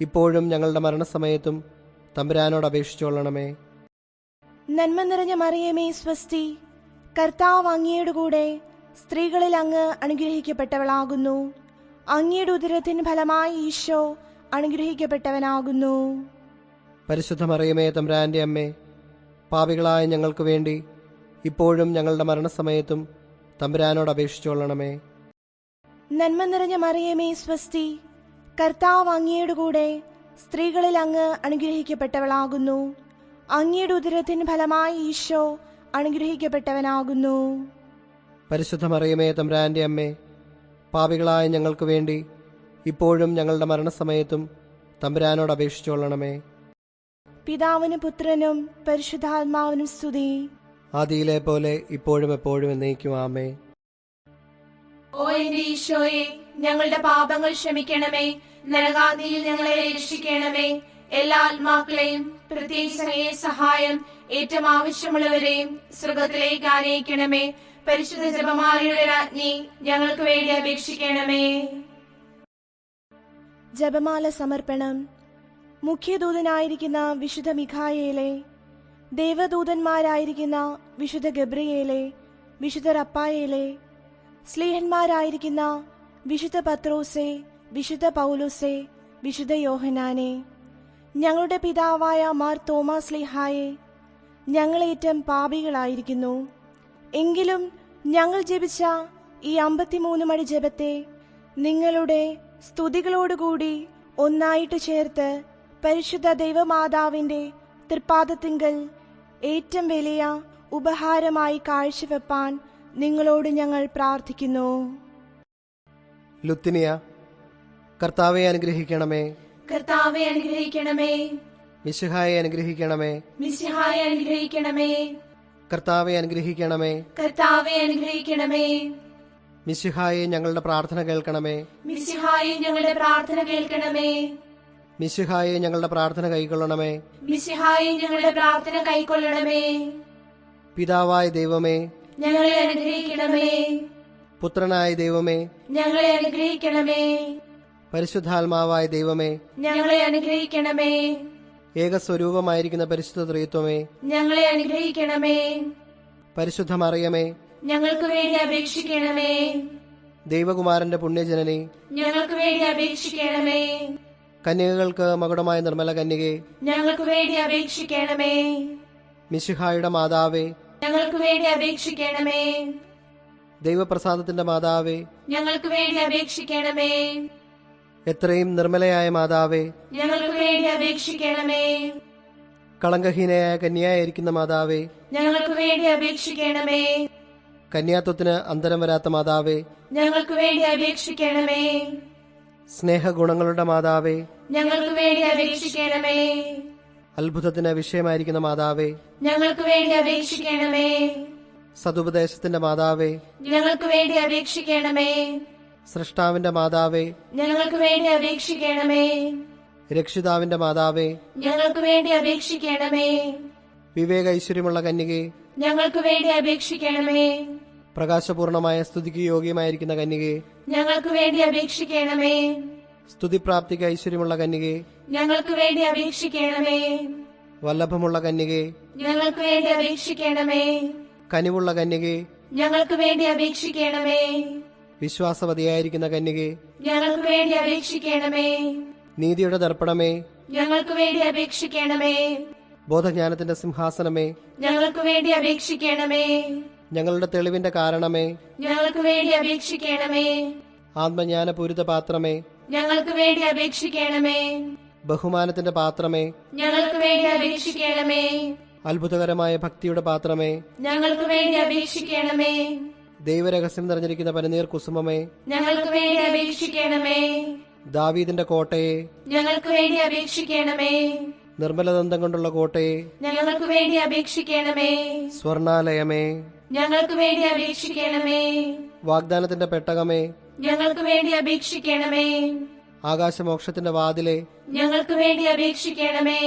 ഇപ്പോഴും ഞങ്ങളുടെ മരണസമയത്തും തമ്പുരാനോട് അപേക്ഷിച്ചുകൊള്ളണമേ. നന്മ നിറഞ്ഞ മറിയമേ സ്വസ്തി, കർത്താവ് അങ്ങയുടെ കൂടെ സ്ത്രീകളിൽ അങ്ങ് അനുഗ്രഹിക്കപ്പെട്ടവളാകുന്നു. അങ്ങയുടെ ഉദരത്തിൻ ഫലമായി ഈശോ അനുഗ്രഹിക്കപ്പെട്ടവനാകുന്നു. പരിശുദ്ധ മറിയമേ തമ്പുരാന്റെ അമ്മേ, പാപികളായ ഞങ്ങൾക്ക് വേണ്ടി ഇപ്പോഴും ഞങ്ങളുടെ മരണസമയത്തും തമ്പുരാനോട് അപേക്ഷിച്ചുകൊള്ളണമേ. നന്മ നിറഞ്ഞ മറിയമേ സ്വസ്തി, കർത്താവ് അങ്ങയുടെ കൂടെ സ്ത്രീകളിൽ അങ്ങ് അനുഗ്രഹിക്കപ്പെട്ടവളാകുന്നു. അങ്ങയുടെ ഉദരത്തിൻ ഫലമായി ഈശോ അനുഗ്രഹിക്കപ്പെട്ടവനാകുന്നു. പരിശുദ്ധ മറിയമേ തമ്പുരാന്റെ അമ്മേ, പാപികളായ ഞങ്ങൾക്ക് വേണ്ടി ഇപ്പോഴും ഞങ്ങളുടെ മരണസമയത്തും തമ്പുരാനോട് അപേക്ഷിച്ചുകൊള്ളണമേ. പിതാവിനും പുത്രനും പരിശുദ്ധാത്മാവിനും സ്തുതി. ആദിയിലെ പോലെ ഇപ്പോഴും എപ്പോഴും എന്നേക്കും ആമേൻ. ഓ എന്റെ ഈശോയെ, ഞങ്ങളുടെ പാപങ്ങൾ ക്ഷമിക്കണമേ. നരകാഗ്നിയിൽ ഞങ്ങളെ രക്ഷിക്കണമേ. എല്ലാ ആത്മാക്കളെയും പ്രത്യേകിച്ച് അങ്ങയെ സഹായം ഏറ്റവും ആവശ്യമുള്ളവരെയും സ്വർഗത്തിലേക്ക് ആനയിക്കണമേ. പരിശുദ്ധ ജപമാലയുടെ രാജ്ഞി, ഞങ്ങൾക്ക് വേണ്ടി അപേക്ഷിക്കണമേ. ജപമാല സമർപ്പണം. മുഖ്യദൂതനായിരിക്കുന്ന വിശുദ്ധ മിഖായേലെ, ദേവദൂതന്മാരായിരിക്കുന്ന വിശുദ്ധ ഗബ്രിയേലെ, വിശുദ്ധ റപ്പായേലെ, സ്ലീഹന്മാരായിരിക്കുന്ന വിശുദ്ധ പത്രോസെ, വിശുദ്ധ പൗലോസെ, വിശുദ്ധ യോഹനാനെ, ഞങ്ങളുടെ പിതാവായ മാർ തോമാസ് സ്ലീഹായെ, ഞങ്ങളേറ്റം പാപികളായിരിക്കുന്നു. എങ്കിലും ഞങ്ങൾ ജപിച്ച ഈ 53 മണി ജപത്തെ നിങ്ങളുടെ സ്തുതികളോടുകൂടി ഒന്നായിട്ട് ചേർത്ത് പരിശുദ്ധ ദൈവമാതാവിന്റെ തൃപ്പാദത്തിങ്കൽ ഏറ്റവും വലിയ ഉപഹാരമായി കാഴ്ചവെപ്പാൻ നിങ്ങളോട് ഞങ്ങൾ പ്രാർത്ഥിക്കുന്നു. ലുത്തിനിയ. കർത്താവെ അനുഗ്രഹിക്കണമേ. കർത്താവെ അനുഗ്രഹിക്കണമേ. മിശിഹായെ അനുഗ്രഹിക്കണമേ. മിശിഹായെ അനുഗ്രഹിക്കണമേ. കർത്താവെ അനുഗ്രഹിക്കണമേ. കർത്താവെ അനുഗ്രഹിക്കണമേ. മിശിഹായെ ഞങ്ങളുടെ പ്രാർത്ഥന കേൾക്കണമേ. മിശിഹായെ ഞങ്ങളുടെ പ്രാർത്ഥന കേൾക്കണമേ. മിശിഹായെ ഞങ്ങളുടെ പ്രാർത്ഥന കൈക്കൊള്ളണമേ. മിശിഹായെ ഞങ്ങളുടെ പ്രാർത്ഥന കൈക്കൊള്ളണമേ. പിതാവായ ദൈവമേ, ഞങ്ങളെ അനുഗ്രഹിക്കണമേ. പുത്രനായ ദൈവമേ, ഞങ്ങളെ അനുഗ്രഹിക്കണമേ. പരിശുദ്ധാത്മാവായ ദൈവമേ, ഞങ്ങളെ അനുഗ്രഹിക്കണമേ. ഏകസ്വരൂപമായിരിക്കുന്ന പരിശുദ്ധ ത്രിത്വമേ, ഞങ്ങളെ അനുഗ്രഹിക്കണമേ. പരിശുദ്ധ മറിയമേ, ഞങ്ങൾക്ക് വേണ്ടി അപേക്ഷിക്കണമേ. ദൈവകുമാരന്റെ പുണ്യജനനി, ഞങ്ങൾക്ക് വേണ്ടി അപേക്ഷിക്കണമേ. കന്യകകൾക്ക് മകുടമായ നിർമ്മല കന്യകെ, ഞങ്ങൾക്ക് വേണ്ടി അപേക്ഷിക്കണമേ. മിശിഹായുടെ മാതാവേ, ഞങ്ങൾക്ക് വേണ്ടി അപേക്ഷിക്കണമേ. ദൈവപ്രസാദത്തിന്റെ മാതാവേ, ഞങ്ങൾക്ക് വേണ്ടി അപേക്ഷിക്കണമേ. എത്രയും നിർമ്മലയായ മാതാവേ, ഞങ്ങൾക്ക് വേണ്ടി അപേക്ഷിക്കണമേ. കളങ്കഹീനയായ കന്യായിരിക്കുന്ന മാതാവേ, ഞങ്ങൾക്ക് വേണ്ടി അപേക്ഷിക്കണമേ. കന്യാത്വത്തിന് അന്തരം വരാത്ത മാതാവേ, ഞങ്ങൾക്ക് വേണ്ടി അപേക്ഷിക്കണമേ. സ്നേഹഗുണങ്ങളുടെ മാതാവേ, ഞങ്ങൾക്ക് വേണ്ടി അപേക്ഷിക്കണമേ. അത്ഭുതത്തിന് വിഷയമായിരിക്കുന്ന മാതാവേ, ഞങ്ങൾക്ക് വേണ്ടി അപേക്ഷിക്കണമേ. സതുപദേശത്തിന്റെ മാതാവേ, ഞങ്ങൾക്ക് വേണ്ടി അപേക്ഷിക്കണമേ. സൃഷ്ടാവിന്റെ മാതാവേ, ഞങ്ങൾക്ക് വേണ്ടി അപേക്ഷിക്കണമേ. രക്ഷിതാവിന്റെ മാതാവേ, ഞങ്ങൾക്ക് വേണ്ടി അപേക്ഷിക്കണമേ. വിവേക ഐശ്വര്യമുള്ള കന്യകെ, ഞങ്ങൾക്ക് വേണ്ടി അപേക്ഷിക്കണമേ. പ്രകാശപൂർണമായ സ്തുതിക്ക് യോഗ്യമായിരിക്കുന്ന കന്യകെ, ഞങ്ങൾക്ക് വേണ്ടി അപേക്ഷിക്കണമേ. സ്തുതിപ്രാപ്തിക്ക് ഐശ്വര്യമുള്ള കന്യകെ, ഞങ്ങൾക്ക് വേണ്ടി അപേക്ഷിക്കണമേ. വല്ലഭമുള്ള കന്യകെ, ഞങ്ങൾക്ക് വേണ്ടി അപേക്ഷിക്കണമേ. കനിവുള്ള കന്യകെ, ഞങ്ങൾക്ക് വേണ്ടി അപേക്ഷിക്കണമേ. വിശ്വാസവതിയായിരിക്കുന്ന കന്യകെ, ഞങ്ങൾക്ക് വേണ്ടി അപേക്ഷിക്കണമേ. നീതിയുടെ ദർപ്പണമേ, ഞങ്ങൾക്ക് വേണ്ടി അപേക്ഷിക്കണമേ. ബോധജ്ഞാനത്തിന്റെ സിംഹാസനമേ, ഞങ്ങൾക്ക് വേണ്ടി അപേക്ഷിക്കണമേ. ഞങ്ങളുടെ തെളിവിന്റെ കാരണമേ, ഞങ്ങൾക്ക് വേണ്ടി അപേക്ഷിക്കണമേ. ആത്മജ്ഞാനപൂരിത പാത്രമേ, ഞങ്ങൾക്ക് വേണ്ടി അപേക്ഷിക്കണമേ. ബഹുമാനത്തിന്റെ പാത്രമേ, ഞങ്ങൾക്ക് വേണ്ടി അപേക്ഷിക്കണമേ. അത്ഭുതകരമായ ഭക്തിയുടെ പാത്രമേ, ഞങ്ങൾക്ക് വേണ്ടി അപേക്ഷിക്കണമേ. ദൈവരഹസ്യം നിറഞ്ഞിരിക്കുന്ന പനിനീർ കുസുമമേ, ഞങ്ങൾക്ക് വേണ്ടി അപേക്ഷിക്കണമേ. ദാവീദിന്റെ കോട്ടയെ, ഞങ്ങൾക്ക് വേണ്ടി അപേക്ഷിക്കണമേ. നിർമ്മലദന്തം കൊണ്ടുള്ള കോട്ടയെ, ഞങ്ങൾക്ക് വേണ്ടി അപേക്ഷിക്കണമേ. സ്വർണാലയമേ, ഞങ്ങൾക്ക് വേണ്ടി അപേക്ഷിക്കണമേ. വാഗ്ദാനത്തിന്റെ പെട്ടകമേ, ഞങ്ങൾക്ക് വേണ്ടി അപേക്ഷിക്കണമേ. ആകാശമോക്ഷത്തിന്റെ വാതിലെ, ഞങ്ങൾക്ക് വേണ്ടി അപേക്ഷിക്കണമേ.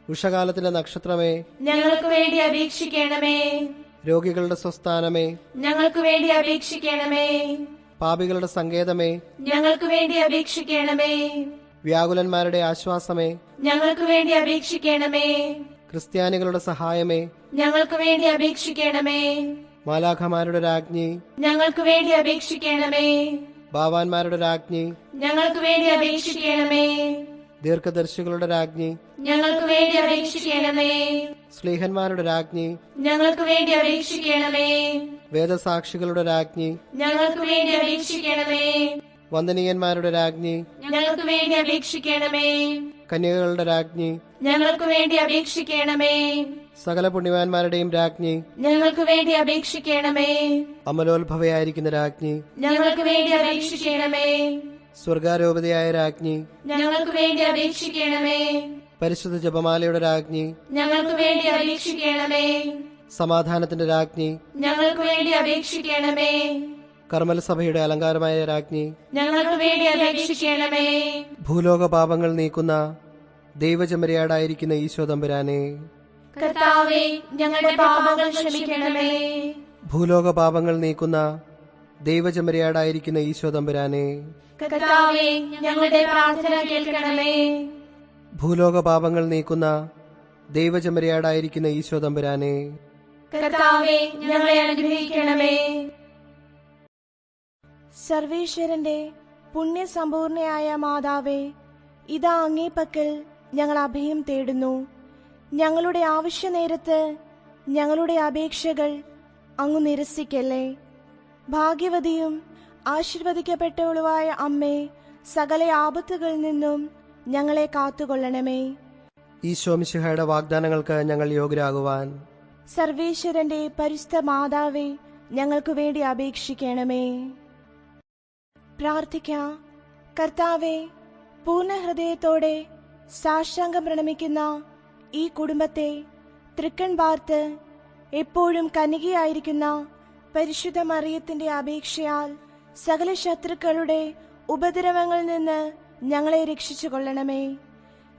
ഉഷകാലത്തിന്റെ നക്ഷത്രമേ, ഞങ്ങൾക്ക് വേണ്ടി അപേക്ഷിക്കണമേ. രോഗികളുടെ സ്വസ്ഥാനമേ, ഞങ്ങൾക്ക് വേണ്ടി അപേക്ഷിക്കണമേ. പാപികളുടെ സങ്കേതമേ, ഞങ്ങൾക്ക് വേണ്ടി അപേക്ഷിക്കണമേ. വ്യാകുലന്മാരുടെ ആശ്വാസമേ, ഞങ്ങൾക്ക് വേണ്ടി അപേക്ഷിക്കണമേ. ക്രിസ്ത്യാനികളുടെ സഹായമേ, ഞങ്ങൾക്ക് വേണ്ടി അപേക്ഷിക്കണമേ. മാലാഖമാരുടെ രാജ്ഞി, ഞങ്ങൾക്ക് വേണ്ടി അപേക്ഷിക്കണമേ. ഭാവാന്മാരുടെ രാജ്ഞി, ഞങ്ങൾക്ക് വേണ്ടി അപേക്ഷിക്കണമേ. ദീർഘദർശികളുടെ രാജ്ഞി, ഞങ്ങൾക്ക് വേണ്ടി അപേക്ഷിക്കണമേ. സ്ലീഹന്മാരുടെ രാജ്ഞി, ഞങ്ങൾക്ക് വേണ്ടി അപേക്ഷിക്കണമേ. വേദസാക്ഷികളുടെ രാജ്ഞി, ഞങ്ങൾക്ക് വേണ്ടി അപേക്ഷിക്കണമേ. വന്ദനീയന്മാരുടെ രാജ്ഞി, ഞങ്ങൾക്ക് വേണ്ടി അപേക്ഷിക്കണമേ. കന്യകകളുടെ രാജ്ഞി, ഞങ്ങൾക്ക് വേണ്ടി അപേക്ഷിക്കണമേ. സകല പുണ്യവാന്മാരുടെയും രാജ്ഞി, ഞങ്ങൾക്ക് വേണ്ടി അപേക്ഷിക്കണമേ. അമലോത്ഭവയായിരിക്കുന്ന രാജ്ഞി, ഞങ്ങൾക്ക് വേണ്ടി അപേക്ഷിക്കണമേ. സ്വർഗാരോപതയായ രാജ്ഞി, ഞങ്ങൾക്ക് വേണ്ടി അപേക്ഷിക്കണമേ. പരിശുദ്ധ ജപമാലയുടെ രാജ്ഞി, ഞങ്ങൾക്ക് വേണ്ടി അപേക്ഷിക്കണമേ. സമാധാനത്തിന്റെ രാജ്ഞി, ഞങ്ങൾക്ക് വേണ്ടി അപേക്ഷിക്കണമേ. കർമ്മല സഭയുടെ അലങ്കാരമായ രാജ്ഞി, ഞങ്ങൾക്ക് വേണ്ടി അപേക്ഷിക്കണമേ. ഭൂലോക പാപങ്ങൾ നീക്കുന്ന ദൈവചമരിയാടായിരിക്കുന്ന ഈശോ തമ്പുരാനെ, കർത്താവേ, ഞങ്ങളുടെ പാപങ്ങൾ ക്ഷമിക്കണമേ. ഭൂലോക പാപങ്ങൾ നീക്കുന്ന ദൈവചമരിയാടായിരിക്കുന്ന ഈശോ തമ്പുരാനെ, കർത്താവേ, ഞങ്ങളുടെ പ്രാർത്ഥന കേൾക്കണമേ. ഭൂലോക പാപങ്ങൾ നീക്കുന്ന ദൈവചമരിയാടായിരിക്കുന്ന ഈശോ തമ്പുരാനെ, കർത്താവേ, ഞങ്ങളെ അനുഗ്രഹിക്കണമേ. സർവേശ്വരന്റെ പുണ്യസമ്പൂർണയായ മാതാവേ, ഇതാ അങ്ങേ പക്കൽ ഞങ്ങൾ അഭയം തേടുന്നു. ഞങ്ങളുടെ ആവശ്യനേരത്ത് ഞങ്ങളുടെ അപേക്ഷകൾ അങ്ങ് നിരസിക്കല്ലേ. ഭാഗ്യവതിയും ആശീർവദിക്കപ്പെട്ടവളുമായ അമ്മേ, സകല ആപത്തുകളിൽ നിന്നും ഞങ്ങളെ കാത്തുകൊള്ളണമേ. ഈശോ മിശിഹായുടെ വാഗ്ദാനങ്ങൾക്ക് ഞങ്ങൾ യോഗ്യരാകുവാൻ സർവേശ്വരന്റെ പരിശുദ്ധ മാതാവേ, ഞങ്ങൾക്ക് വേണ്ടി അപേക്ഷിക്കണമേ. പ്രാർത്ഥിക്കാം. കർത്താവേ, പൂർണ്ണ ഹൃദയത്തോടെ സാഷ്ടാംഗം പ്രണമിക്കുന്ന ഈ കുടുംബത്തെ തൃക്കൺ പാർത്ത് എപ്പോഴും കന്യകയായിരിക്കുന്ന പരിശുദ്ധ മറിയത്തിന്റെ അപേക്ഷയാൽ സകല ശത്രുക്കളുടെ ഉപദ്രവങ്ങളിൽ നിന്ന് ഞങ്ങളെ രക്ഷിച്ചു കൊള്ളണമേ.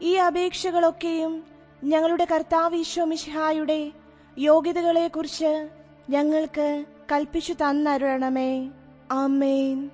ഈ അപേക്ഷകളൊക്കെയും ഞങ്ങളുടെ കർത്താവ് ഈശോ മിശിഹായുടെ യോഗ്യതകളെക്കുറിച്ച് ഞങ്ങൾക്ക് കൽപ്പിച്ചു തന്നരുളണമേ. ആമേൻ.